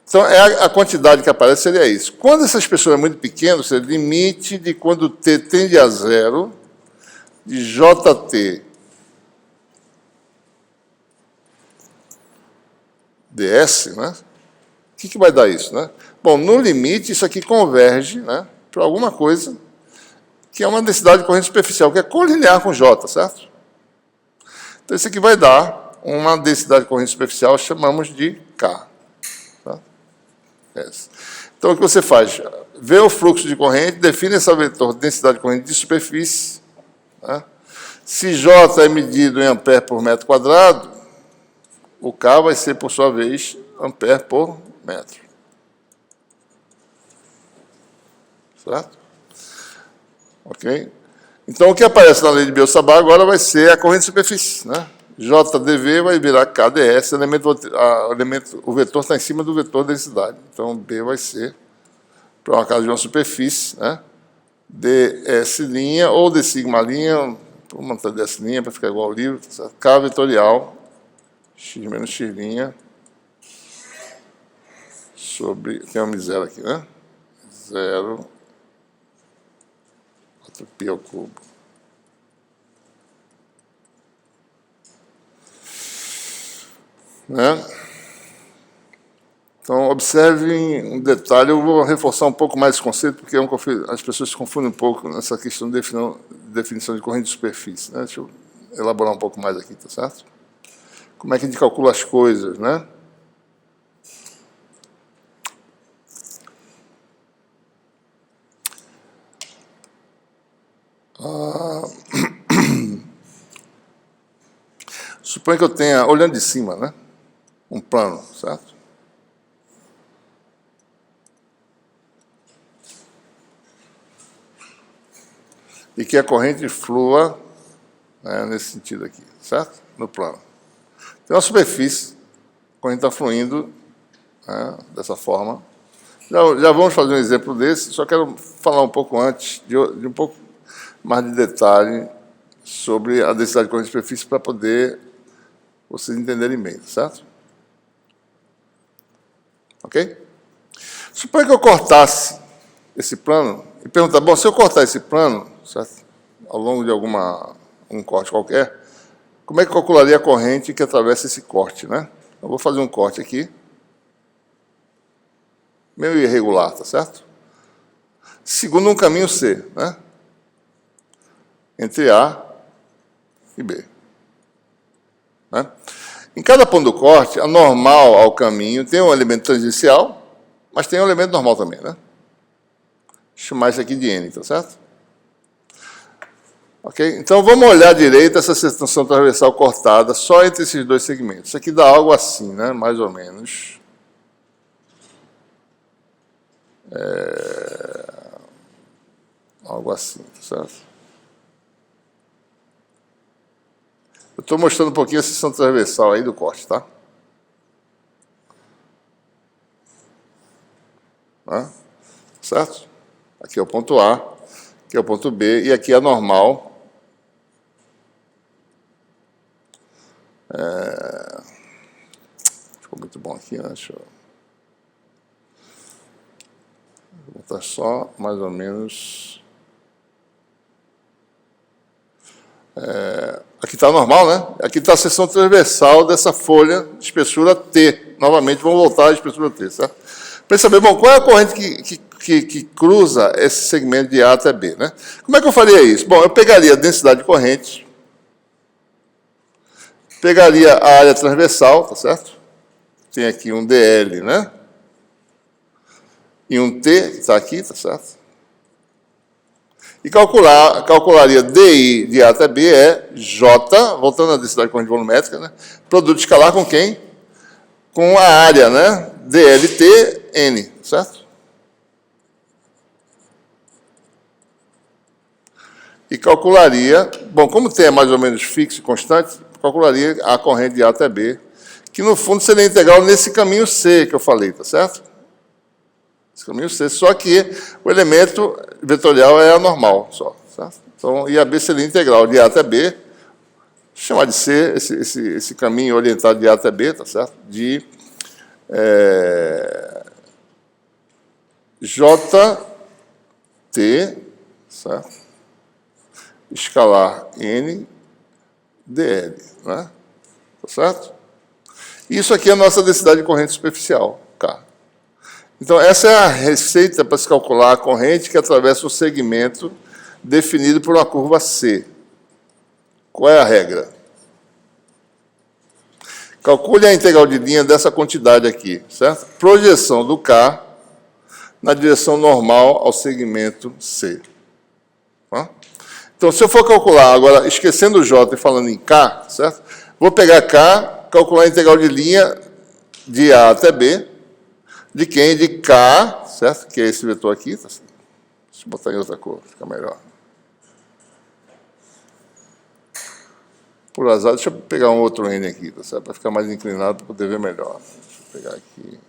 Então, a quantidade que aparece seria isso. Quando essa espessura é muito pequena, seria limite de quando T tende a zero, de JT ds, né? O que vai dar isso, né? Bom, no limite, isso aqui converge, né, para alguma coisa que é uma densidade de corrente superficial, que é colinear com J, certo? Então, isso aqui vai dar uma densidade de corrente superficial, chamamos de K. Tá? Então, o que você faz? Vê o fluxo de corrente, define essa vetor de densidade de corrente de superfície. Né? Se J é medido em ampere por metro quadrado, o K vai ser, por sua vez, ampere por metro. certo? Ok? Então, o que aparece na lei de Biot-Savart agora vai ser a corrente de superfície, né? JdV vai virar KdS, o vetor está em cima do vetor densidade. Então, B vai ser, para uma casa de uma superfície, né? ds' ou d sigma', vou montar ds' para ficar igual ao livro, K vetorial, x menos x', sobre, tem uma zero aqui, né? 0, 4π ao cubo. Né? Então, observem um detalhe, eu vou reforçar um pouco mais esse conceito, porque as pessoas se confundem um pouco nessa questão de definição de corrente de superfície. Né? Deixa eu elaborar um pouco mais aqui, tá certo? Como é que a gente calcula as coisas, né? Suponha que eu tenha, olhando de cima, né? Um plano, certo? E que a corrente flua, né, nesse sentido aqui, certo? No plano. Tem uma superfície, a corrente está fluindo, né, dessa forma. Já vamos fazer um exemplo desse, só quero falar um pouco antes, de um pouco mais de detalhe sobre a densidade de corrente de superfície para poder vocês entenderem bem, certo? Ok? Suponha que eu cortasse esse plano e perguntar, bom, se eu cortar esse plano, certo? Ao longo de um corte qualquer, como é que eu calcularia a corrente que atravessa esse corte, né? Eu vou fazer um corte aqui, meio irregular, tá certo? Segundo um caminho C, né? Entre A e B. Né? Em cada ponto do corte, a normal ao caminho tem um elemento tangencial, mas tem um elemento normal também, né? Vou chamar isso aqui de N, tá certo? Ok? Então, vamos olhar direito essa extensão transversal cortada só entre esses dois segmentos. Isso aqui dá algo assim, né? Mais ou menos. Algo assim, tá certo? Eu estou mostrando um pouquinho a seção transversal aí do corte, tá? Certo? Aqui é o ponto A, aqui é o ponto B, e aqui é a normal. Ficou muito bom aqui, né? Deixa eu botar só mais ou menos. Aqui está normal, né? Aqui está a seção transversal dessa folha de espessura T. Novamente, vamos voltar à espessura T, certo? Para saber, bom, qual é a corrente que cruza esse segmento de A até B, né? Como é que eu faria isso? Bom, eu pegaria a densidade de corrente, pegaria a área transversal, tá certo? Tem aqui um DL, né? E um T, que está aqui, tá certo? E calcularia DI de A até B é J, voltando à densidade de corrente volumétrica, né? Produto escalar com quem? Com a área, né? DLT, N, certo? E calcularia, bom, como T é mais ou menos fixo e constante, calcularia a corrente de A até B, que no fundo seria integral nesse caminho C que eu falei, tá certo? Esse caminho C, só que o elemento vetorial é anormal, só, certo? Então, e a B seria integral de A até B, chamar de C, esse caminho orientado de A até B, tá certo? De JT, certo? Escalar N, DL, né? Tá certo? Isso aqui é a nossa densidade de corrente superficial, K. Então, essa é a receita para se calcular a corrente que atravessa o segmento definido por uma curva C. Qual é a regra? Calcule a integral de linha dessa quantidade aqui, certo? Projeção do K na direção normal ao segmento C. Tá? Então, se eu for calcular, agora, esquecendo o J e falando em K, certo? Vou pegar K, calcular a integral de linha de A até B, de quem? De K, certo? Que é esse vetor aqui, tá certo? Deixa eu botar em outra cor, fica melhor. Por azar, deixa eu pegar um outro N aqui, tá certo? Para ficar mais inclinado, para poder ver melhor. Deixa eu pegar aqui.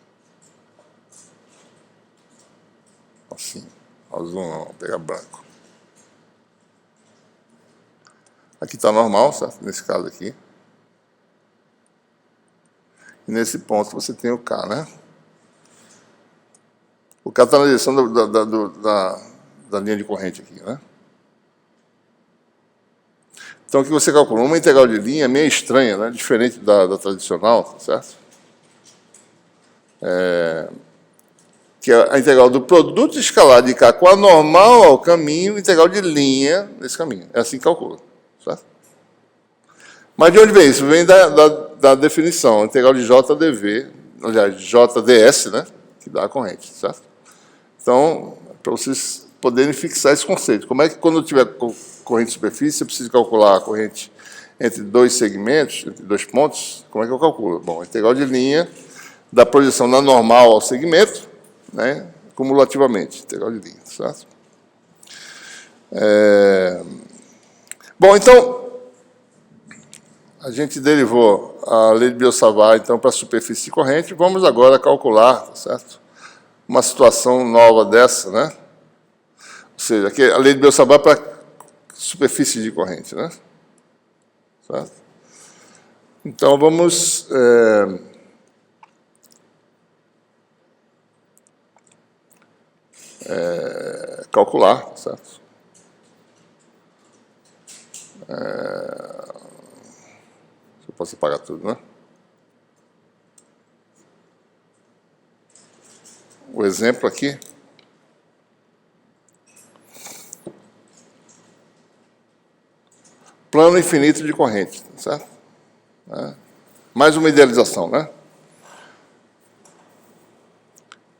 Assim. Azul não, vou pegar branco. Aqui está normal, certo? Nesse caso aqui. E nesse ponto você tem o K, né? O K está na direção da linha de corrente aqui, né? Então, o que você calcula? Uma integral de linha é meio estranha, né? Diferente da tradicional, certo? Que é a integral do produto escalar de K com a normal ao caminho, integral de linha nesse caminho. É assim que calcula, certo? Mas de onde vem isso? Vem da definição, integral de JdV, aliás, JdS, né? Que dá a corrente, certo? Então, para vocês poderem fixar esse conceito. Como é que, quando tiver corrente de superfície, você precisa calcular a corrente entre dois segmentos, entre dois pontos? Como é que eu calculo? Bom, integral de linha da projeção da normal ao segmento, né, cumulativamente, integral de linha, certo? Bom, então, a gente derivou a lei de Biot-Savart, então, para a superfície de corrente. Vamos agora calcular, certo? Uma situação nova dessa, né? Ou seja, que a lei de Biot-Savart para superfície de corrente, né? Certo? Então, vamos calcular, certo? Eu posso apagar tudo, né? O exemplo aqui. Plano infinito de corrente, certo? Mais uma idealização, né?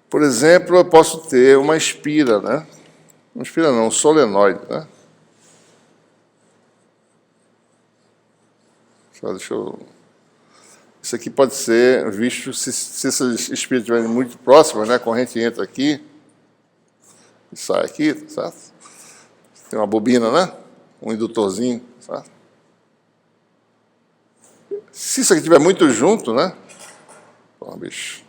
Por exemplo, eu posso ter uma espira, né? Uma espira não, um solenoide, né? Deixa eu... Isso aqui pode ser visto se essas espiras estiverem muito próximas, né? A corrente entra aqui e sai aqui, certo? Tem uma bobina, né? Um indutorzinho, certo? Se isso aqui estiver muito junto, né? Bom, bicho.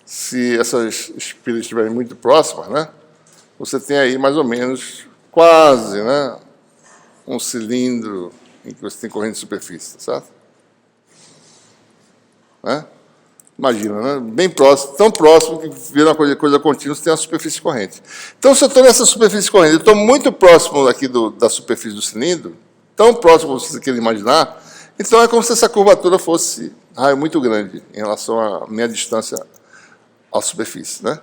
Se essas espiras estiverem muito próximas, né? Você tem aí mais ou menos quase, né? Um cilindro em que você tem corrente de superfície, certo? Né? Imagina, né? Bem próximo, tão próximo que vira uma coisa contínua, você tem uma superfície corrente. Então, se eu estou nessa superfície corrente, eu estou muito próximo aqui da superfície do cilindro, tão próximo como você queira imaginar, então é como se essa curvatura fosse muito grande em relação à minha distância à superfície, né?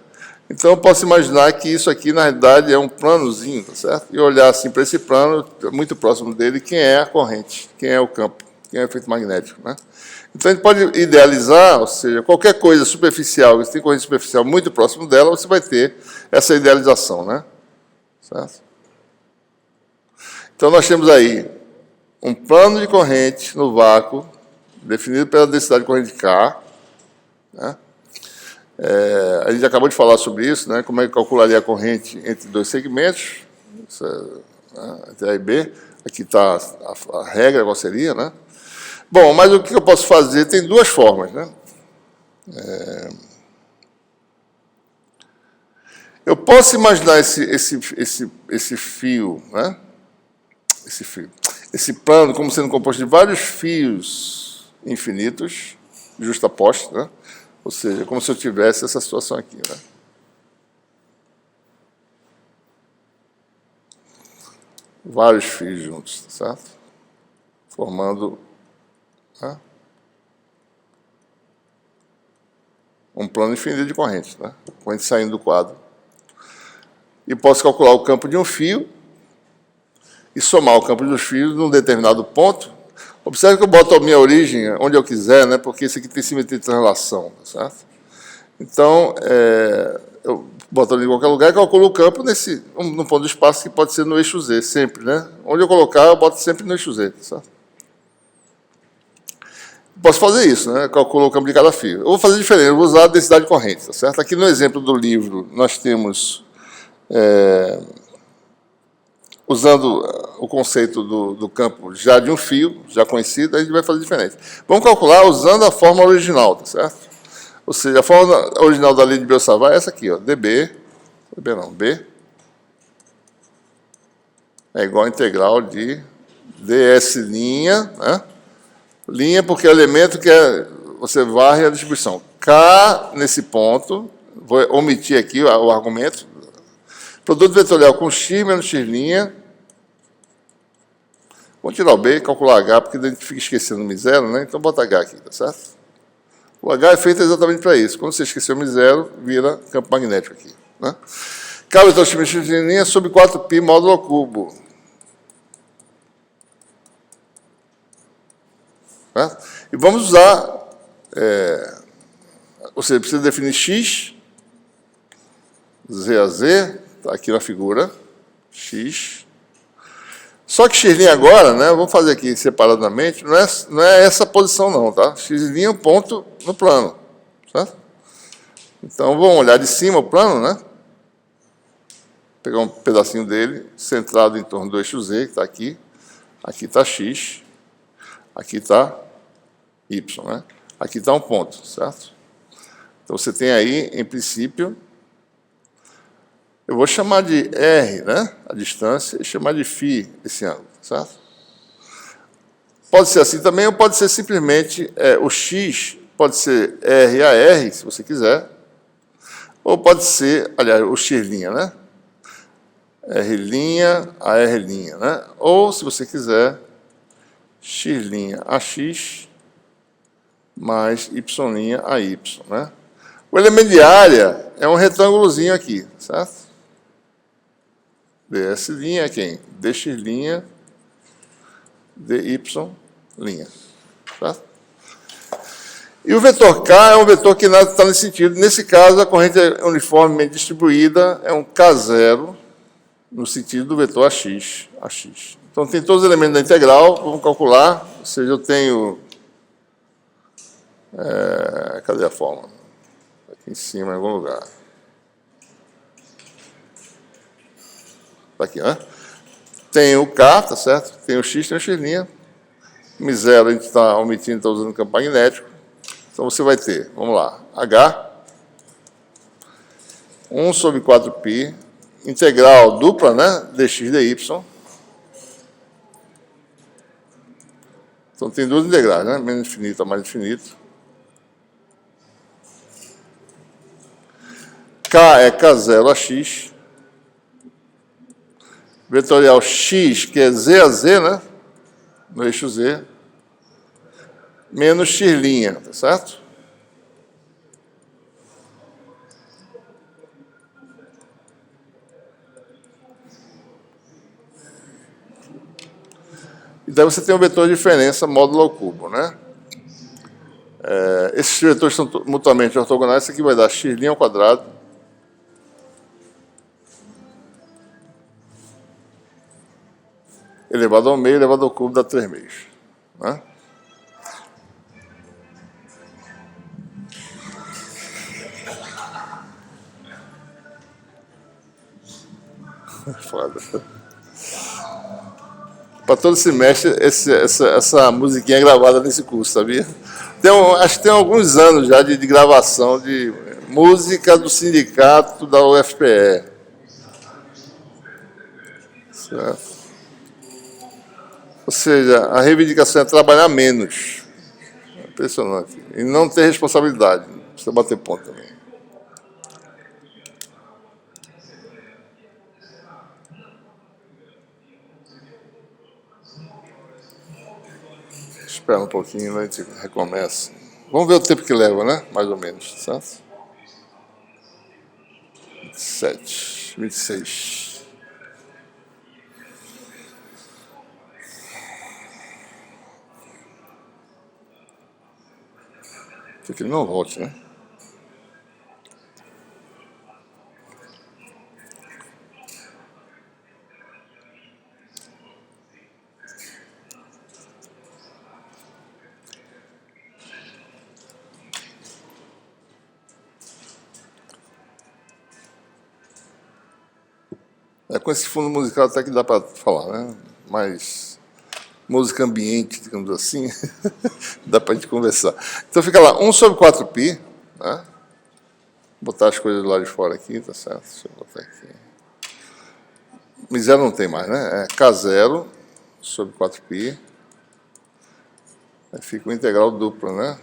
Então, eu posso imaginar que isso aqui, na realidade, é um planozinho, tá certo? E olhar assim para esse plano, muito próximo dele, quem é a corrente, quem é o campo, quem é o efeito magnético, né? Então, a gente pode idealizar, ou seja, qualquer coisa superficial, você tem corrente superficial muito próximo dela, você vai ter essa idealização, né? Certo? Então, nós temos aí um plano de corrente no vácuo, definido pela densidade de corrente K, né? A gente acabou de falar sobre isso, né? Como é que calcularia a corrente entre dois segmentos, entre A e B. Aqui está a regra, qual seria, né? Bom, mas o que eu posso fazer? Tem duas formas, né? Eu posso imaginar esse fio, né? Esse plano como sendo composto de vários fios infinitos, justapostos, né? Ou seja, como se eu tivesse essa situação aqui, né? Vários fios juntos, certo? Formando, né? Um plano infinito de corrente, né? Corrente saindo do quadro. E posso calcular o campo de um fio e somar o campo dos fios num determinado ponto. Observe que eu boto a minha origem onde eu quiser, né? Porque isso aqui tem simetria de translação, certo? Então, eu boto ali em qualquer lugar e calculo o campo no ponto do espaço que pode ser no eixo Z, sempre, né? Onde eu colocar, eu boto sempre no eixo Z, certo? Posso fazer isso, né? Calculo o campo de cada fio. Eu vou fazer diferente, eu vou usar a densidade corrente, tá certo? Aqui no exemplo do livro, nós temos, usando o conceito do campo já de um fio, já conhecido, a gente vai fazer diferente. Vamos calcular usando a fórmula original, tá certo? Ou seja, a fórmula original da lei de Biot-Savart é essa aqui, ó, B é igual a integral de ds', né? Linha porque é o elemento que você varre a distribuição. K, nesse ponto, vou omitir aqui o argumento, produto vetorial com x menos x'. Vamos tirar o B e calcular H, porque a gente fica esquecendo o M0, né? Então bota H aqui, tá certo? O H é feito exatamente para isso. Quando você esquecer o M0, vira campo magnético aqui, né? K vetor x menos x' sobre 4π módulo ao cubo. Certo? E vamos usar, ou seja, precisa definir x, z a z, está aqui na figura, x. Só que x' agora, né, vamos fazer aqui separadamente, não é essa posição não, tá? X' é um ponto no plano, certo? Então, vamos olhar de cima o plano, né? Pegar um pedacinho dele, centrado em torno do eixo z, que está aqui. Aqui está x, aqui está y, né? Aqui está um ponto, certo? Então, você tem aí, em princípio, eu vou chamar de R, né, a distância, e chamar de φ esse ângulo, certo? Pode ser assim também, ou pode ser simplesmente o x, pode ser R a R, se você quiser, ou pode ser, aliás, o x', né? R' a R', né? Ou, se você quiser, x' a x mais y' a y, né? O elemento de área é um retângulozinho aqui, certo? ds' é quem? dx', dy', certo? E o vetor K é um vetor que está nesse sentido. Nesse caso, a corrente é uniformemente distribuída, é um K0, no sentido do vetor AX. Então, tem todos os elementos da integral, vamos calcular, ou seja, eu tenho... cadê a fórmula? Aqui em cima, em algum lugar. Está aqui, né? Tem o K, tá certo? Tem o X, tem o x'. M0 a gente está omitindo, está usando campo magnético. Então, você vai ter, vamos lá, H, 1 sobre 4π, integral dupla, né? dx dy. Então, tem duas integrais, né? Menos infinito a mais infinito. K é K0 a x. Vetorial x, que é z a z, né? No eixo z. Menos x', tá certo? E daí você tem um vetor de diferença módulo ao cubo, né? Esses vetores são mutuamente ortogonais, isso aqui vai dar x' ao quadrado elevado ao meio, elevado ao cubo, dá 3 meios, né? Foda. Para todo semestre, essa musiquinha é gravada nesse curso, sabia? Acho que tem alguns anos já de gravação de música do sindicato da UFPE. Certo? Ou seja, a reivindicação é trabalhar menos. É impressionante. E não ter responsabilidade. Precisa bater ponto também. Espera um pouquinho, a gente recomeça. Vamos ver o tempo que leva, né? Mais ou menos, certo? 27, 26. Para que ele não volte, né? É com esse fundo musical até que dá para falar, né? Mas música ambiente, digamos assim, dá para a gente conversar. Então fica lá, 1 sobre 4π, né? Vou botar as coisas lá de fora aqui, tá certo? Deixa eu botar aqui. Mi zero não tem mais, né? É K0 sobre 4π. Aí fica o integral duplo, né?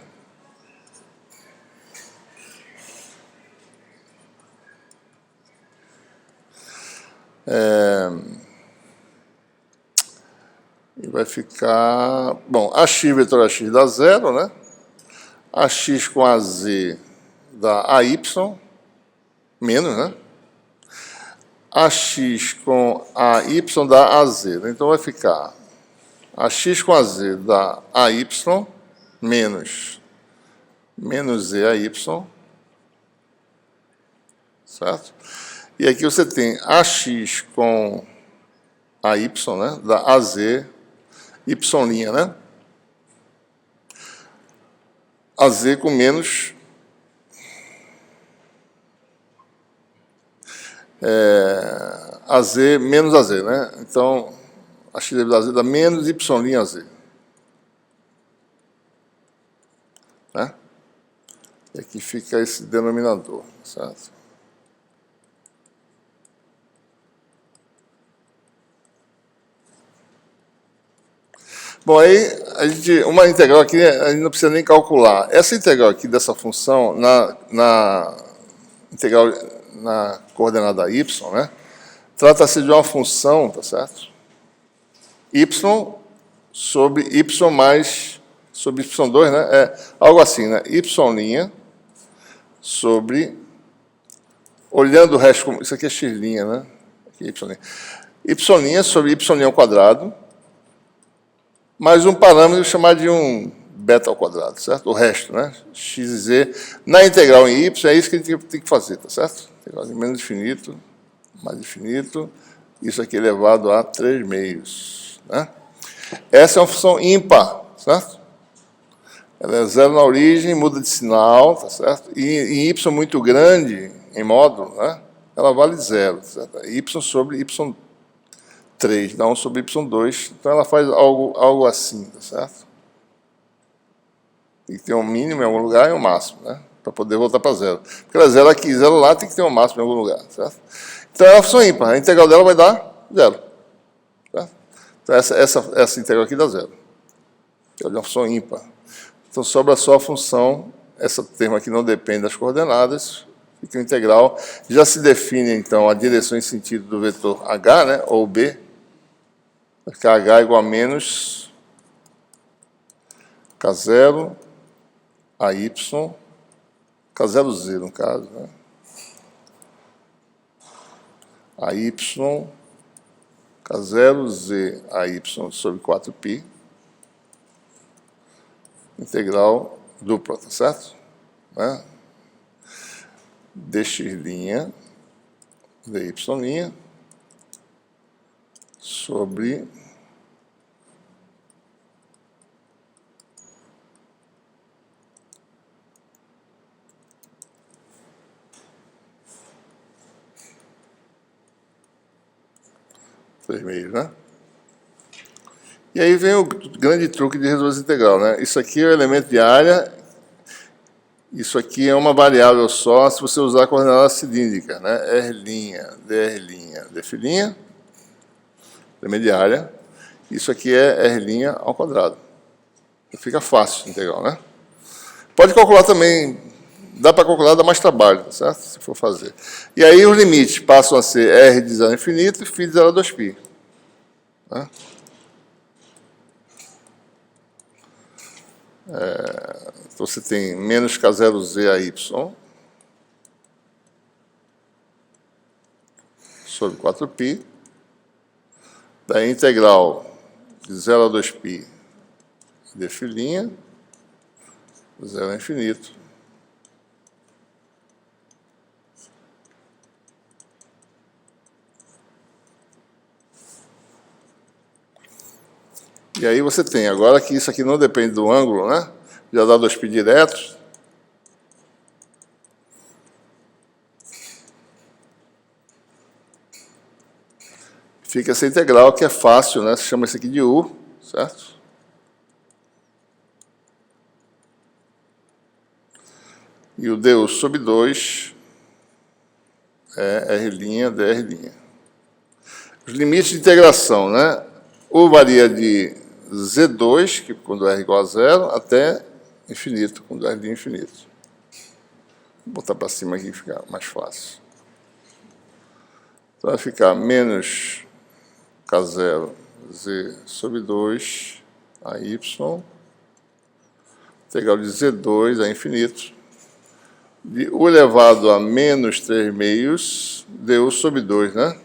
E vai ficar... Bom, AX vetor AX dá 0, né? AX com AZ dá AY, menos, né? AX com AY dá AZ. Então vai ficar AX com AZ dá AY menos ZAY, certo? E aqui você tem AX com AY, né? Dá AZ, Y', né? AZ com menos AZ menos AZ, né? Então, AX devido a AZ dá menos Y', né? E aqui fica esse denominador, certo? Bom, aí uma integral aqui a gente não precisa nem calcular. Essa integral aqui dessa função na integral na coordenada y, né? Trata-se de uma função, tá certo? Y sobre y mais sobre y2, né? É algo assim, né? Y' sobre, olhando o resto, isso aqui é x', né? Aqui y' sobre y' ao quadrado, mais um parâmetro chamado de um beta ao quadrado, certo? O resto, né? X e z. Na integral em y, é isso que a gente tem que fazer, tá certo? Integral de menos infinito, mais infinito, isso aqui elevado a 3 meios, né? Essa é uma função ímpar, certo? Ela é zero na origem, muda de sinal, tá certo? E em y muito grande, em módulo, né? Ela vale zero, certo? Y sobre y3, dá 1 sobre y2, então ela faz algo assim, tá certo? Tem que ter um mínimo em algum lugar e um máximo, né? Para poder voltar para zero. Porque ela é zero aqui, zero lá, tem que ter um máximo em algum lugar, certo? Então é uma função ímpar, a integral dela vai dar zero. Certo? Então essa integral aqui dá zero. É uma função ímpar. Então sobra só a função, esse termo aqui não depende das coordenadas, fica o integral. Já se define, então, a direção em sentido do vetor h, né, ou b. Vai ficar h igual a menos k0, AY, K0z no caso, né? AY, K0z, AY sobre 4π, integral dupla, tá certo? Né? Dx', dy' sobre três meios, né? E aí vem o grande truque de resolver essa integral, né? Isso aqui é o elemento de área, isso aqui é uma variável só se você usar a coordenada cilíndrica, né? R', dr', dφ', elemento de área. Isso aqui é R' ao quadrado. Fica fácil a integral, né? Pode calcular também, dá para calcular, dá mais trabalho, certo? Se for fazer. E aí os limites passam a ser R de 0 a infinito e φ de 0 a 2π. Né? Então você tem menos K0z a y sobre 4π, da integral de 0 a 2π dφ', 0 a infinito, e aí você tem, agora que isso aqui não depende do ângulo, né? Já dá 2π diretos. fica essa integral que é fácil, né? Se chama isso aqui de U, certo? E o du sobre 2 é R' dr'. Os limites de integração, né? U varia de Z2, que quando R igual a 0, até infinito, quando R de infinito. Vou botar para cima aqui que fica mais fácil. Então vai ficar menos K0 Z sobre 2 a Y, integral de Z2 a infinito, de U elevado a menos 3 meios, du sobre 2, né?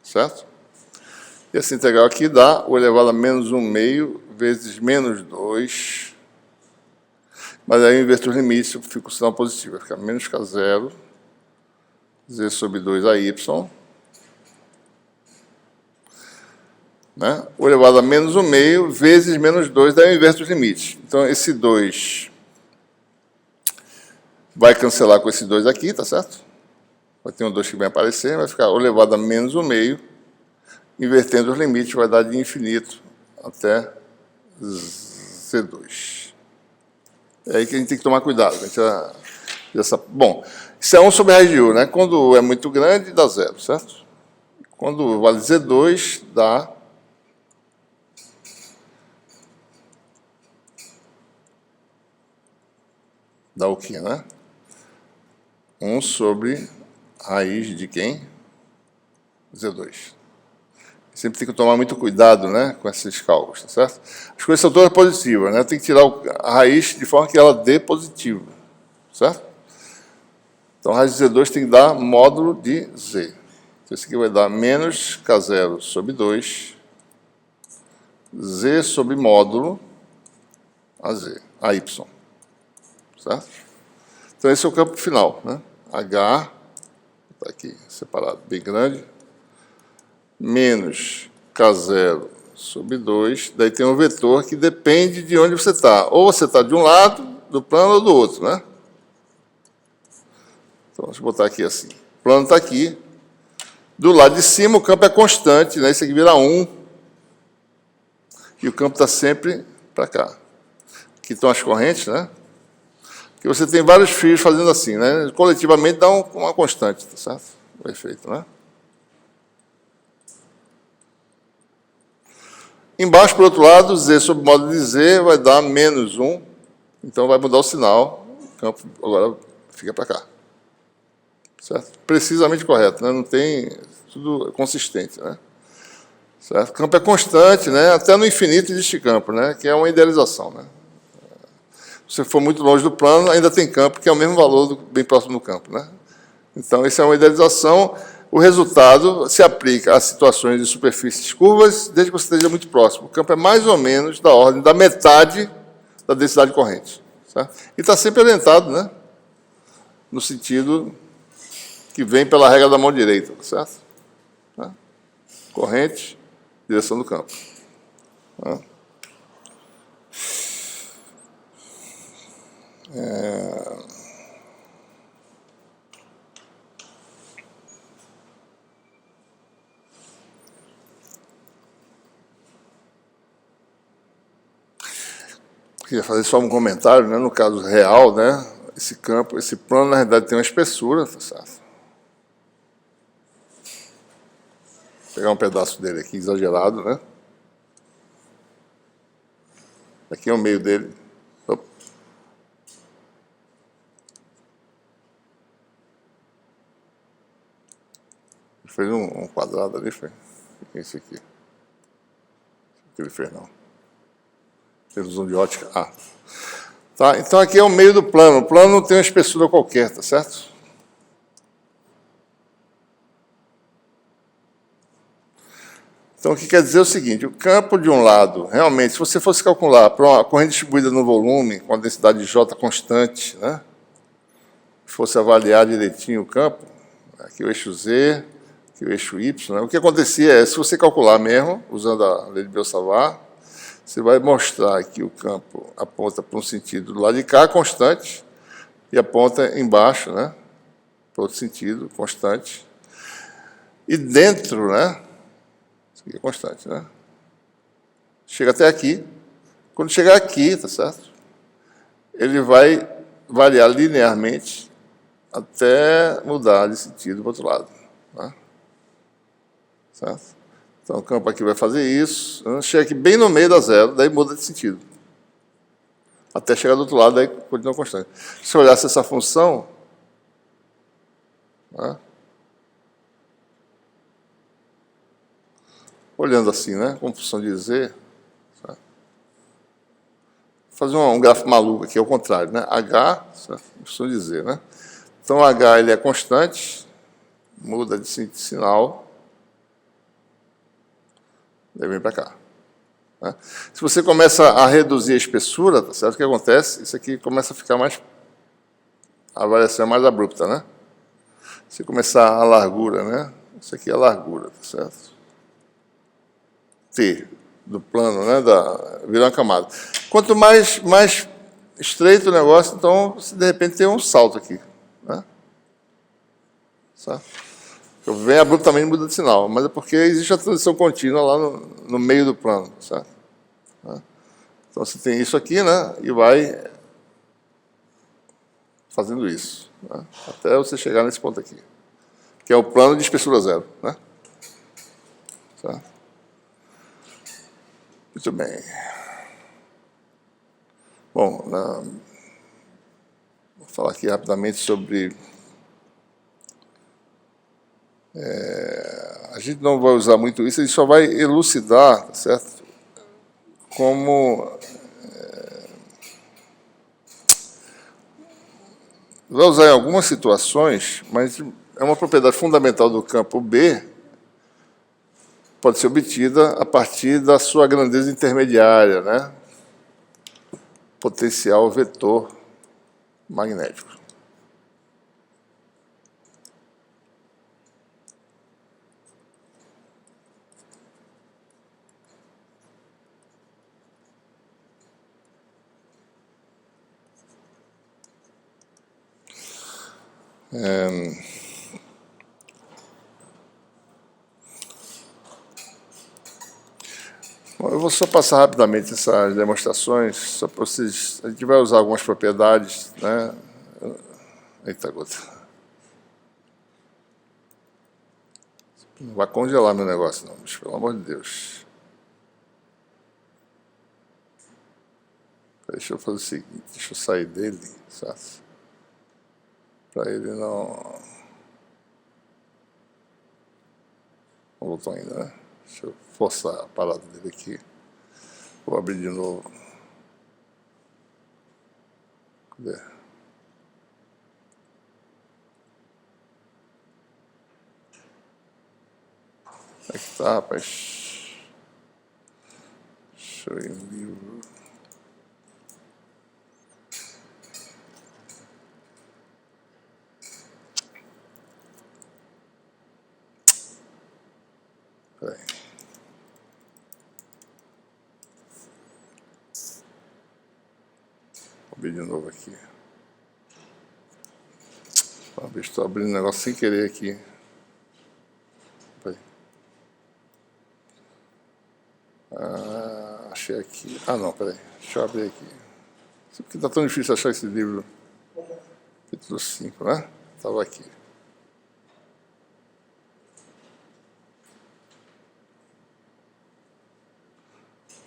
Certo? E essa integral aqui dá U elevado a menos 1 meio vezes menos 2. Mas aí eu inverto os limites, fica o sinal positivo. Vai ficar menos K0, Z sobre 2 a Y. Né? U elevado a menos 1 meio vezes menos 2, daí eu inverto os limites. Então, esse 2 vai cancelar com esse 2 aqui, tá certo? Vai ter um 2 que vai aparecer, vai ficar U elevado a menos 1 meio, invertendo os limites, vai dar de infinito até Z2. É aí que a gente tem que tomar cuidado. Bom, isso é 1 sobre raiz de U, né? Quando U é muito grande, dá 0, certo? Quando vale Z2, dá o quê, né? 1 sobre raiz de quem? Z2. Sempre tem que tomar muito cuidado, né, com esses cálculos, tá certo? As coisas são todas positivas, né? Tem que tirar a raiz de forma que ela dê positivo, certo? Então, a raiz de Z2 tem que dar módulo de Z. Então, isso aqui vai dar menos K0 sobre 2, Z sobre módulo a Y. Certo? Então, esse é o campo final, né? H, está aqui separado, bem grande, menos K0 sobre 2, daí tem um vetor que depende de onde você está. Ou você está de um lado do plano ou do outro, né? Então, deixa eu botar aqui assim. O plano está aqui. Do lado de cima, o campo é constante, né? Isso aqui vira 1. E o campo está sempre para cá. Aqui estão as correntes, né? Que você tem vários fios fazendo assim, né? Coletivamente dá uma constante, tá certo? O efeito, né? Embaixo, por outro lado, Z sobre módulo de Z vai dar menos 1. Então, vai mudar o sinal. O campo agora fica para cá. Certo? Precisamente correto, né? Não tem... Tudo consistente, né? Certo? O campo é constante, né? Até no infinito existe campo, né? Que é uma idealização, né? Se você for muito longe do plano, ainda tem campo, que é o mesmo valor bem próximo do campo, né? Então, isso é uma idealização. O resultado se aplica a situações de superfícies curvas, desde que você esteja muito próximo. O campo é mais ou menos da ordem da metade da densidade corrente. Certo? E está sempre orientado, né? No sentido que vem pela regra da mão direita, certo? Corrente, direção do campo. Queria fazer só um comentário, né? No caso real, né? Esse campo, esse plano, na realidade, tem uma espessura, tá certo? Vou pegar um pedaço dele aqui, exagerado, né? Aqui é o meio dele. Opa. Fez um quadrado ali, foi? Esse aqui. O que ele fez, não. Ilusão de ótica. Ah. Tá, então aqui é o meio do plano. O plano tem uma espessura qualquer, tá certo? Então, o que quer dizer é o seguinte, o campo de um lado, realmente, se você fosse calcular para uma corrente distribuída no volume, com a densidade J constante, né? Fosse avaliar direitinho o campo, aqui o eixo Z, aqui o eixo Y, né? O que acontecia é, se você calcular mesmo, usando a lei de Biot-Savart, Você vai mostrar que o campo aponta para um sentido do lado de cá, constante, e aponta embaixo, né, para outro sentido, constante. E dentro, né, isso aqui é constante, né? Chega até aqui. Quando chegar aqui, tá certo? Ele vai variar linearmente até mudar de sentido para o outro lado. Tá? Certo? Então, o campo aqui vai fazer isso. Chega aqui bem no meio da zero, daí muda de sentido. Até chegar do outro lado, daí continua constante. Se você olhasse essa função, né? Olhando assim, né, como função de z, certo? Vou fazer um gráfico maluco aqui, ao contrário, né? H, certo? Função de z, né? Então, H ele é constante, muda de sinal, daí vem para cá. Né? Se você começa a reduzir a espessura, tá certo? O que acontece? Isso aqui começa a ficar mais... A variação é mais abrupta, né? Se começar a largura, né? Isso aqui é a largura, tá certo? T, do plano, né? Virar uma camada. Quanto mais estreito o negócio, então, você, de repente, tem um salto aqui. Né? Certo? Vem abruptamente muda de sinal, mas é porque existe a transição contínua lá no meio do plano, certo? Então você tem isso aqui, né? E vai fazendo isso, né? Até você chegar nesse ponto aqui, que é o plano de espessura zero, né? Certo? Muito bem. Bom, vou falar aqui rapidamente sobre... a gente não vai usar muito isso, a gente só vai elucidar, tá certo? Como... vai usar em algumas situações, mas é uma propriedade fundamental do campo B, pode ser obtida a partir da sua grandeza intermediária, né? Potencial vetor magnético. Bom, eu vou só passar rapidamente essas demonstrações, só para vocês... A gente vai usar algumas propriedades, né? Eita, gota. Não vai congelar meu negócio, não, bicho, pelo amor de Deus. Deixa eu fazer o seguinte, deixa eu sair dele, certo? Para ele não voltou ainda, né? Deixa eu forçar a parada dele aqui. Vou abrir de novo. Cadê? Como é que tá, rapaz? Deixa eu ir no livro. Peraí. Vou abrir de novo aqui. Estou abrindo o negócio sem querer aqui. Peraí. Achei aqui. Ah, não, peraí. Deixa eu abrir aqui. Por que está tão difícil achar esse livro? Capítulo 5, né? Estava aqui.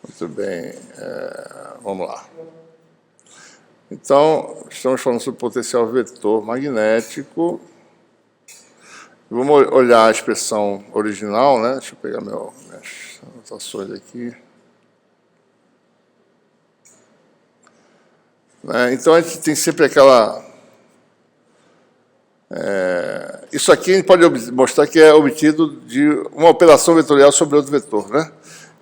Muito bem. Vamos lá. Então, estamos falando sobre potencial vetor magnético. Vamos olhar a expressão original, né? Deixa eu pegar minhas anotações aqui. Então, a gente tem sempre aquela... isso aqui a gente pode mostrar que é obtido de uma operação vetorial sobre outro vetor, né?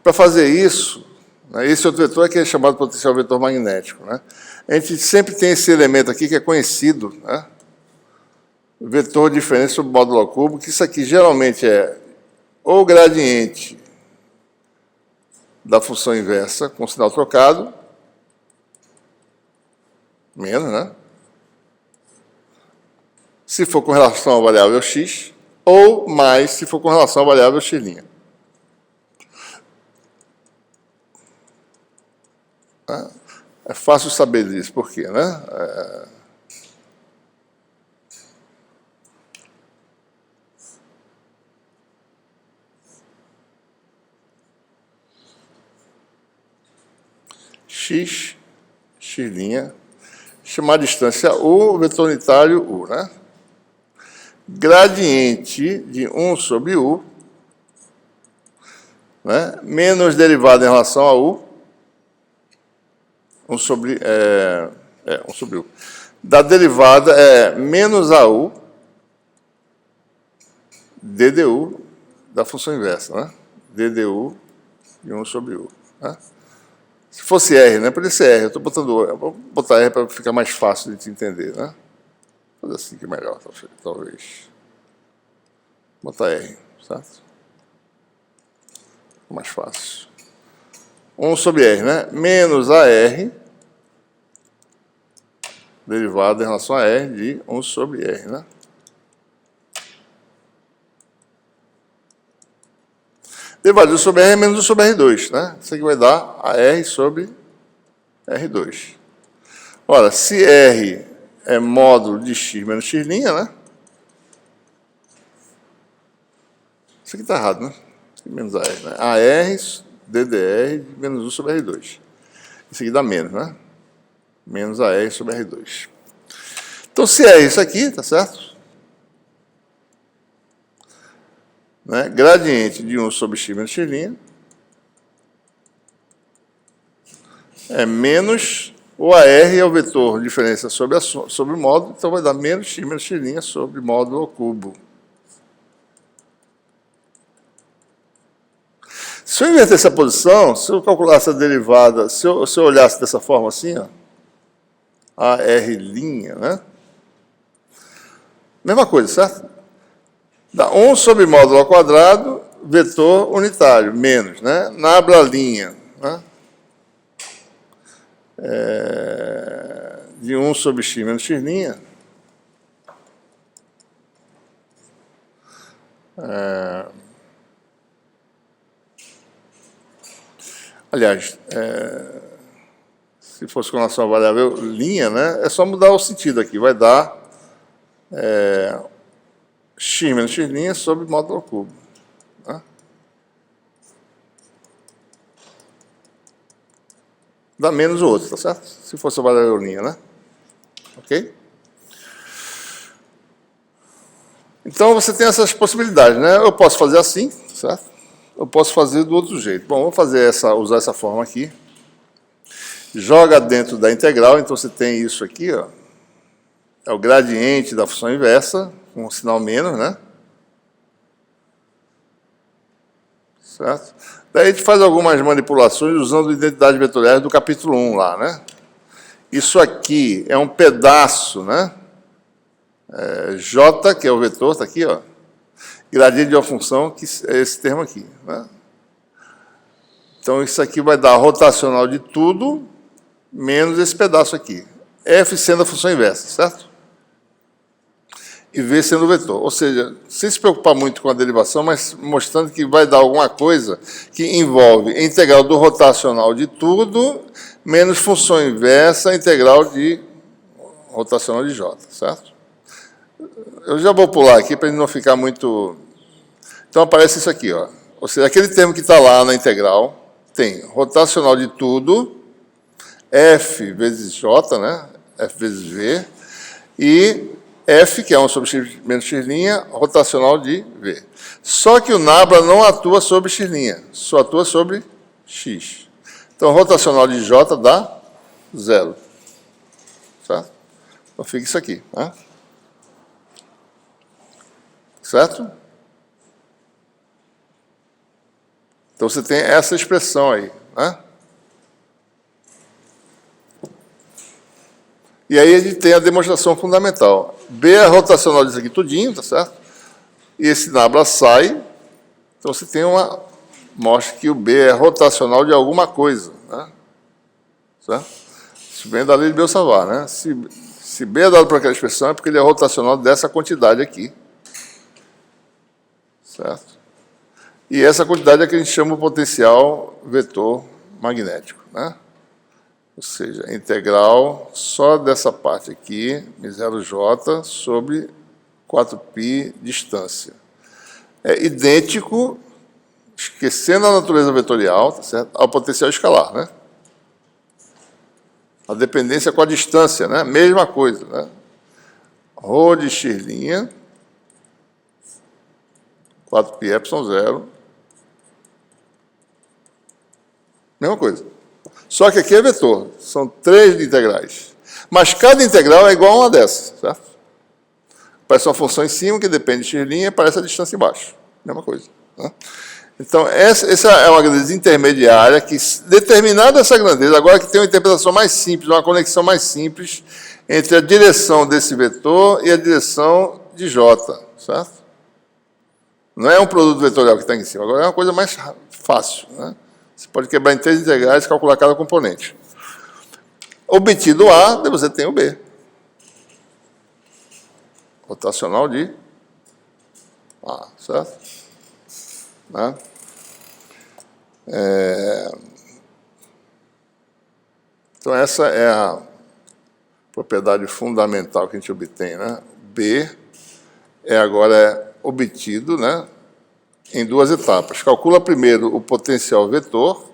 Para fazer isso, né, esse outro vetor é que é chamado potencial vetor magnético, né? A gente sempre tem esse elemento aqui que é conhecido, né? Vetor de diferença sobre módulo ao cubo, que isso aqui geralmente é ou gradiente da função inversa com sinal trocado, menos, né? Se for com relação ao variável x, ou mais se for com relação ao variável x'. É fácil saber disso, por quê, né? X', chamar a distância U, vetor unitário U, né? Gradiente de 1 sobre U, né? Menos derivada em relação a U, 1 sobre U. Da derivada é menos AU, DDU, da função inversa, né? DDU de 1 sobre U, né? Se fosse R, né? Poderia ser R. Eu estou botando U. Eu vou botar R para ficar mais fácil de te entender, né? Vou fazer assim que é melhor, talvez. Vou botar R, certo? Fica mais fácil. 1 sobre R, né? Menos AR, derivada em relação a R de 1 sobre R, né? Derivada de 1 sobre R é menos 1 sobre R2, né? Isso aqui vai dar AR sobre R2. Ora, se R é módulo de x menos x', né? Isso aqui está errado, né? Menos AR, né? AR, DDR de menos 1 sobre R2. Isso aqui dá menos, né? Menos AR sobre R2. Então, se é isso aqui, tá certo? Né? Gradiente de 1 sobre x menos x' é menos o AR é o vetor de diferença sobre o módulo, então vai dar menos x menos x' sobre módulo ao cubo. Se eu inverter essa posição, se eu calculasse a derivada, se eu olhasse dessa forma assim, ó, AR', né? Mesma coisa, certo? Dá 1 sobre módulo ao quadrado, vetor unitário, menos, né? Nabla linha, né? De 1 sobre x menos x'. Aliás, se fosse com relação à variável linha, né? É só mudar o sentido aqui, vai dar x menos x' sobre módulo ao cubo. Né? Dá menos o outro, tá certo? Se fosse a variável linha, né? Ok? Então, você tem essas possibilidades, né? Eu posso fazer assim, certo? Eu posso fazer do outro jeito. Bom, vamos fazer usar essa forma aqui. Joga dentro da integral, então você tem isso aqui, ó. É o gradiente da função inversa, com um sinal menos, né? Certo? Daí a gente faz algumas manipulações usando identidades vetoriais do capítulo 1 lá, né? Isso aqui é um pedaço, né? J, que é o vetor, está aqui, ó. Gradiente de uma função, que é esse termo aqui, né? Então, isso aqui vai dar rotacional de tudo, menos esse pedaço aqui. F sendo a função inversa, certo? E V sendo o vetor. Ou seja, sem se preocupar muito com a derivação, mas mostrando que vai dar alguma coisa que envolve a integral do rotacional de tudo, menos função inversa, integral de rotacional de J, certo? Eu já vou pular aqui para ele não ficar muito... Então, aparece isso aqui, ó. Ou seja, aquele termo que está lá na integral tem rotacional de tudo, F vezes J, né? F vezes V, e F, que é 1 sobre x menos x', rotacional de V. Só que o nabla não atua sobre x', só atua sobre x. Então, rotacional de J dá 0. Certo? Então, fica isso aqui, né? Certo? Então, você tem essa expressão aí, né? E aí a gente tem a demonstração fundamental. B é rotacional disso aqui tudinho, tá certo? E esse nabla sai. Então, você tem uma mostra que o B é rotacional de alguma coisa, né? Certo? Isso vem da lei de Biot-Savart, né? Se B é dado por aquela expressão, é porque ele é rotacional dessa quantidade aqui. Certo? E essa quantidade é que a gente chama o potencial vetor magnético, né? Ou seja, integral só dessa parte aqui, μ0j, sobre 4π distância. É idêntico, esquecendo a natureza vetorial, tá certo? Ao potencial escalar, né? A dependência com a distância, né? Mesma coisa, né? Rho de x', 4πε0. Mesma coisa. Só que aqui é vetor. São 3 integrais. Mas cada integral é igual a uma dessas, certo? Aparece uma função em cima que depende de x' e aparece a distância embaixo. Mesma coisa. Né? Então, essa é uma grandeza intermediária que, determinada essa grandeza, agora que tem uma interpretação mais simples, uma conexão mais simples entre a direção desse vetor e a direção de J, certo? Não é um produto vetorial que está aqui em cima, agora é uma coisa mais fácil, né? Você pode quebrar em 3 integrais e calcular cada componente. Obtido A, você tem o B. Rotacional de A, certo? Né? Então, essa é a propriedade fundamental que a gente obtém, né? B agora é obtido, né, em 2 etapas. Calcula primeiro o potencial vetor,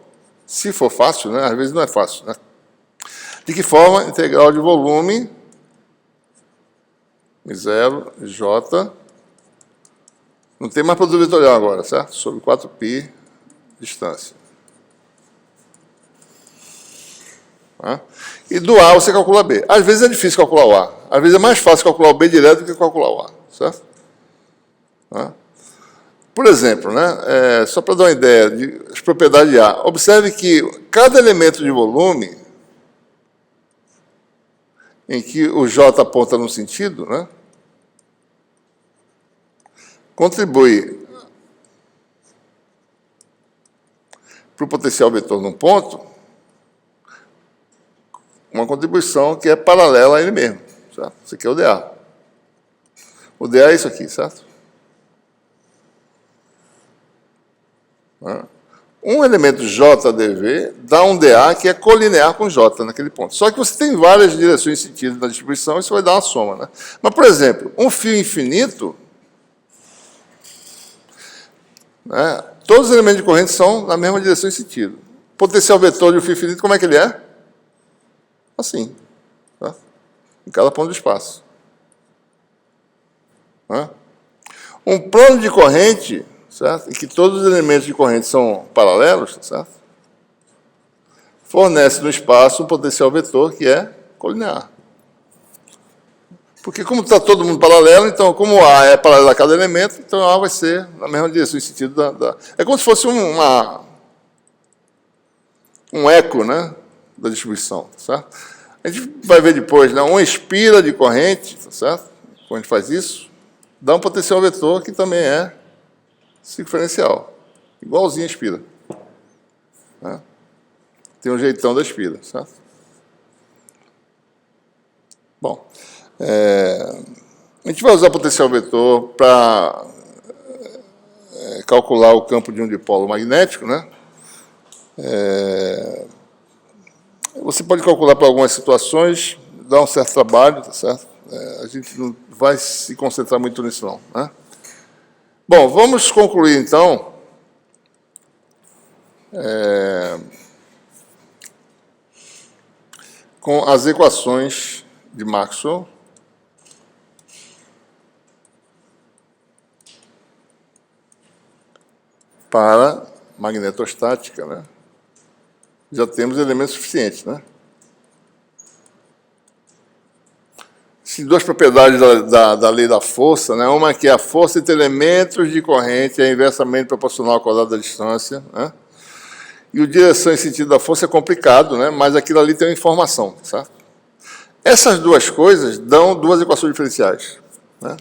se for fácil, né? Às vezes não é fácil, né? De que forma? Integral de volume, μ0j, não tem mais produto vetorial agora, certo? Sobre 4π distância. Tá? E do A você calcula B. Às vezes é difícil calcular o A. Às vezes é mais fácil calcular o B direto do que calcular o A, certo? Tá? Por exemplo, né, só para dar uma ideia das propriedades de A, observe que cada elemento de volume em que o J aponta num sentido, né, contribui para o potencial vetor num ponto, uma contribuição que é paralela a ele mesmo, certo? Isso aqui é o dA. O dA é isso aqui, certo? Um elemento JdV dá um dA que é colinear com J naquele ponto. Só que você tem várias direções de sentido na distribuição, isso vai dar uma soma, né? Mas, por exemplo, um fio infinito, né, todos os elementos de corrente são na mesma direção de sentido. O potencial vetor de um fio infinito, como é que ele é? Assim, tá? Em cada ponto do espaço. Tá? Um plano de corrente, certo? Em que todos os elementos de corrente são paralelos, certo? Fornece no espaço um potencial vetor que é colinear. Porque como está todo mundo paralelo, então como A é paralelo a cada elemento, então A vai ser na mesma direção em sentido da... É como se fosse um eco, né, da distribuição, certo? A gente vai ver depois, né, uma espira de corrente, certo? Quando a gente faz isso, dá um potencial vetor que também é circunferencial, igualzinho a espira. Né? Tem um jeitão da espira, certo? Bom, a gente vai usar o potencial vetor para calcular o campo de um dipolo magnético, né? Você pode calcular para algumas situações, dá um certo trabalho, tá certo? A gente não vai se concentrar muito nisso, não, né? Bom, vamos concluir, então, com as equações de Maxwell para magnetostática, né? Já temos elementos suficientes, né? Existem 2 propriedades da lei da força, né? Uma que é a força entre elementos de corrente é inversamente proporcional ao quadrado da distância, né? E o direção em sentido da força é complicado, né? Mas aquilo ali tem uma informação, certo? Essas 2 coisas dão 2 equações diferenciais, né?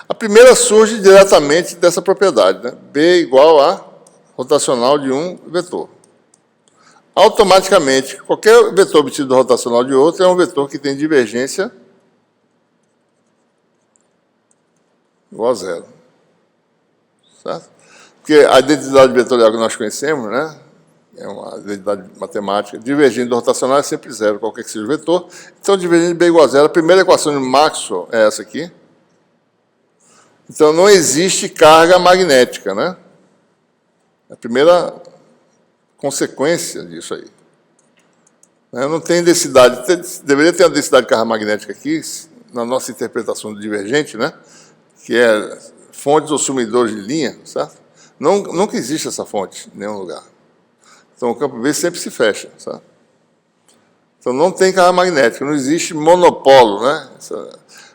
A primeira surge diretamente dessa propriedade, né? B igual a rotacional de um vetor. Automaticamente, qualquer vetor obtido do rotacional de outro é um vetor que tem divergência igual a zero. Certo? Porque a identidade vetorial que nós conhecemos, né, é uma identidade matemática, divergente do rotacional é sempre zero, qualquer que seja o vetor. Então, divergente de B igual a zero, a primeira equação de Maxwell é essa aqui. Então, não existe carga magnética, né? A primeira consequência disso aí. Não tem densidade, deveria ter uma densidade de carga magnética aqui, na nossa interpretação do divergente, né? Que é fontes ou sumidores de linha, certo? Nunca existe essa fonte em nenhum lugar. Então, o campo B sempre se fecha, certo? Então, não tem carga magnética, não existe monopolo, né?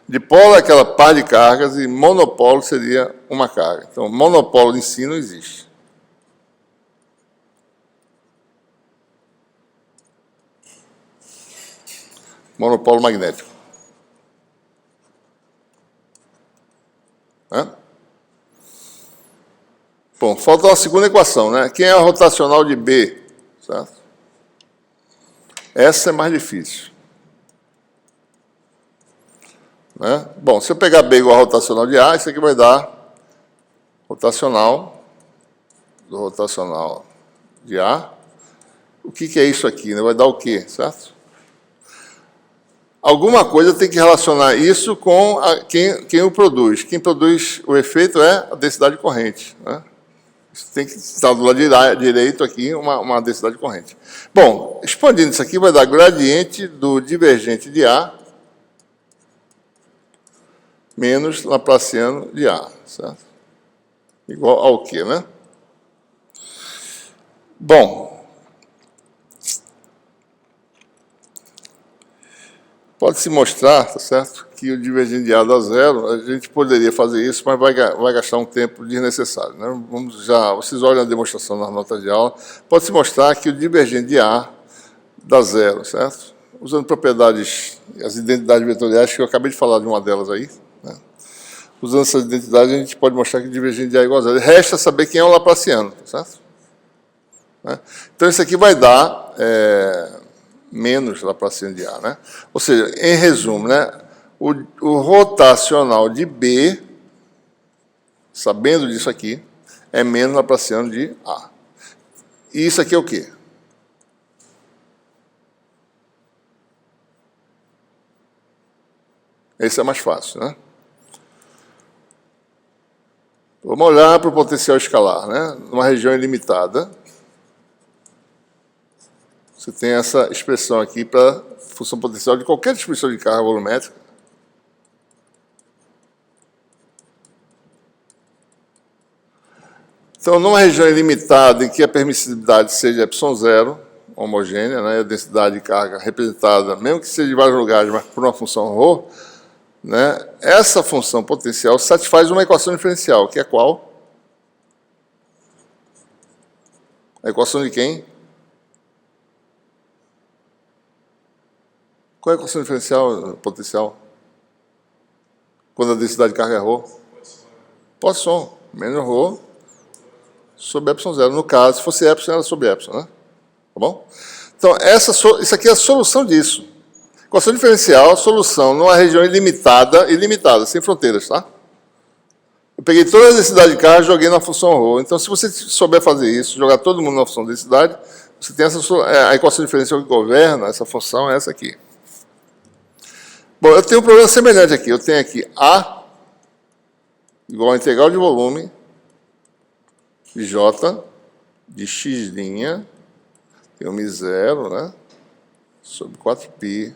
Dipolo é aquela par de cargas e monopolo seria uma carga. Então, monopolo em si não existe. Monopolo magnético. Bom, falta uma segunda equação, né? Quem é a rotacional de B? Certo? Essa é mais difícil. Né? Bom, se eu pegar B igual a rotacional de A, isso aqui vai dar rotacional do rotacional de A. O que é isso aqui? Né? Vai dar o quê? Certo? Alguma coisa tem que relacionar isso com quem o produz. Quem produz o efeito é a densidade corrente. Né? Isso tem que estar do lado direito aqui uma densidade corrente. Bom, expandindo isso aqui, vai dar gradiente do divergente de A menos laplaciano de A. Certo? Igual ao quê, né? Bom, pode-se mostrar, tá certo, que o divergente de A dá zero. A gente poderia fazer isso, mas vai gastar um tempo desnecessário. Né? Vocês olham a demonstração nas notas de aula. Pode-se mostrar que o divergente de A dá zero, certo? Usando propriedades, as identidades vetoriais, que eu acabei de falar de uma delas aí. Né? Usando essas identidades, a gente pode mostrar que o divergente de A é igual a zero. Resta saber quem é o laplaciano, certo? Né? Então, isso aqui vai dar menos laplaciano de A, né? Ou seja, em resumo, né, o rotacional de B, sabendo disso aqui, é menos laplaciano de A. E isso aqui é o quê? Esse é mais fácil, né? Vamos olhar para o potencial escalar, né? Numa região ilimitada. Você tem essa expressão aqui para função potencial de qualquer distribuição de carga volumétrica. Então, numa região ilimitada em que a permissibilidade seja ε0, homogênea, né, a densidade de carga representada, mesmo que seja de vários lugares, mas por uma função ρ, né, essa função potencial satisfaz uma equação diferencial, que é qual? A equação de quem? Qual é a equação diferencial potencial? Quando a densidade de carga é ρ? Poisson, menos ρ sobre ε0. No caso, se fosse ε, era sobre ε, né? Tá bom? Então, isso aqui é a solução disso. Equação diferencial, solução numa região ilimitada, sem fronteiras, tá? Eu peguei toda a densidade de carga e joguei na função ρ. Então, se você souber fazer isso, jogar todo mundo na função de densidade, você tem a equação diferencial que governa essa função, é essa aqui. Bom, eu tenho um problema semelhante aqui. Eu tenho aqui A igual a integral de volume de J de x', tem um zero, né? Sobre 4π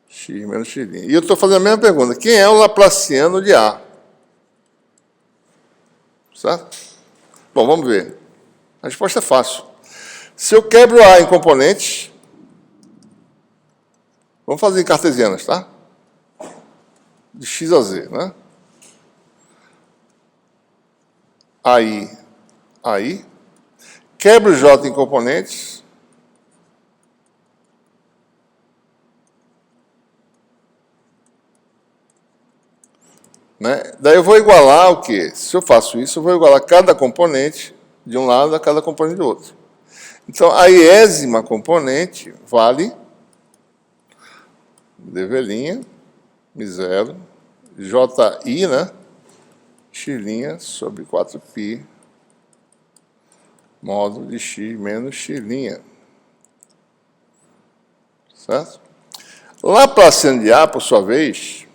x menos x'. E eu estou fazendo a mesma pergunta. Quem é o laplaciano de A? Certo? Bom, vamos ver. A resposta é fácil. Se eu quebro A em componentes, vamos fazer em cartesianas, tá? De x a z, né? Aí, quebro J em componentes, né? Daí eu vou igualar o quê? Se eu faço isso, eu vou igualar cada componente de um lado, a cada componente do outro. Então, a iésima componente vale dV', μ0, JI, né? X' sobre 4π módulo de x menos x'. Certo? Laplaciano de A, por sua vez,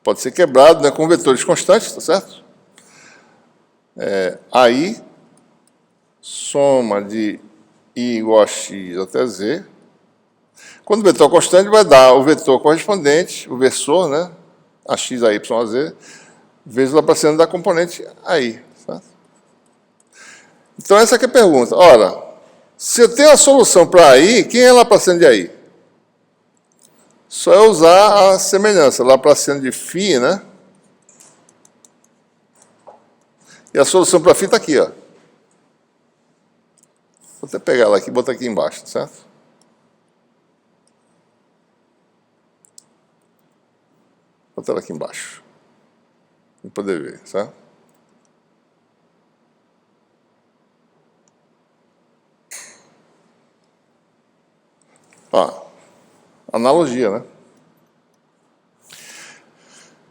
pode ser quebrado, né, com vetores constantes, tá certo? AI, soma de I igual a x até z. Quando o vetor constante, vai dar o vetor correspondente, o versor, né, a x, a y, a z, vezes o laplaciano da componente AI. Certo? Então, essa aqui é a pergunta. Ora, se eu tenho a solução para AI, quem é Laplaciano de AI? Só é usar a semelhança. Laplaciano de φ, né? E a solução para φ está aqui, ó. Vou até pegar ela aqui e botar aqui embaixo, certo? Vou botar ela aqui embaixo. Para poder ver, certo? Ó, analogia, né?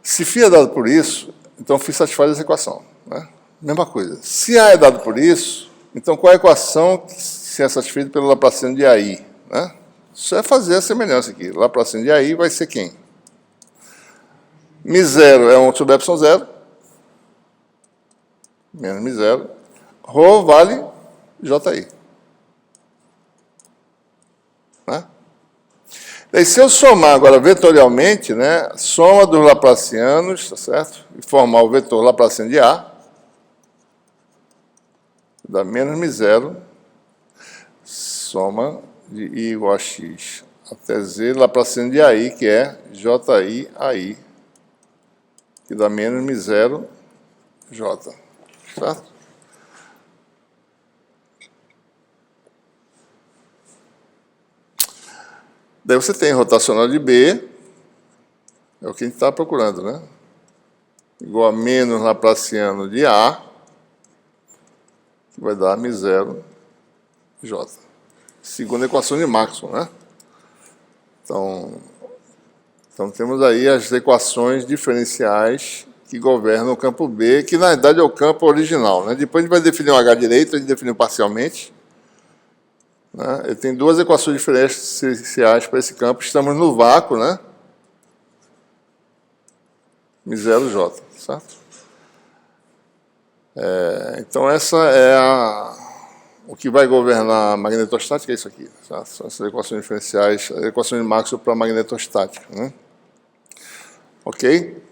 Se φ é dado por isso, então φ satisfaz essa equação, né? Mesma coisa. Se A é dado por isso, então qual é a equação que se é satisfeita pelo Laplaciano de AI? Né? Isso é fazer a semelhança aqui. Laplaciano de AI vai ser quem? μ0 é 1 sobre ε0, menos μ0. Rho vale JI. Né? Daí, se eu somar agora vetorialmente, né, soma dos laplacianos, tá certo? E formar o vetor laplaciano de A, dá menos μ0, soma de I igual a x até z, laplaciano de AI, que é JI AI, que dá menos μ0 J. Certo? Daí você tem rotacional de B, é o que a gente está procurando, né? Igual a menos Laplaciano de A, que vai dar μ0 J. Segunda equação de Maxwell, né? Então temos aí as equações diferenciais que governam o campo B, que na verdade é o campo original, né? Depois a gente vai definir o H direito, a gente definiu parcialmente. Né? Ele tem duas equações diferenciais para esse campo. Estamos no vácuo, né? μ0 J, certo? Então, essa é o que vai governar a magnetostática, é isso aqui. Certo? São essas equações diferenciais, as equações de Maxwell para a magnetostática. Né? Ok?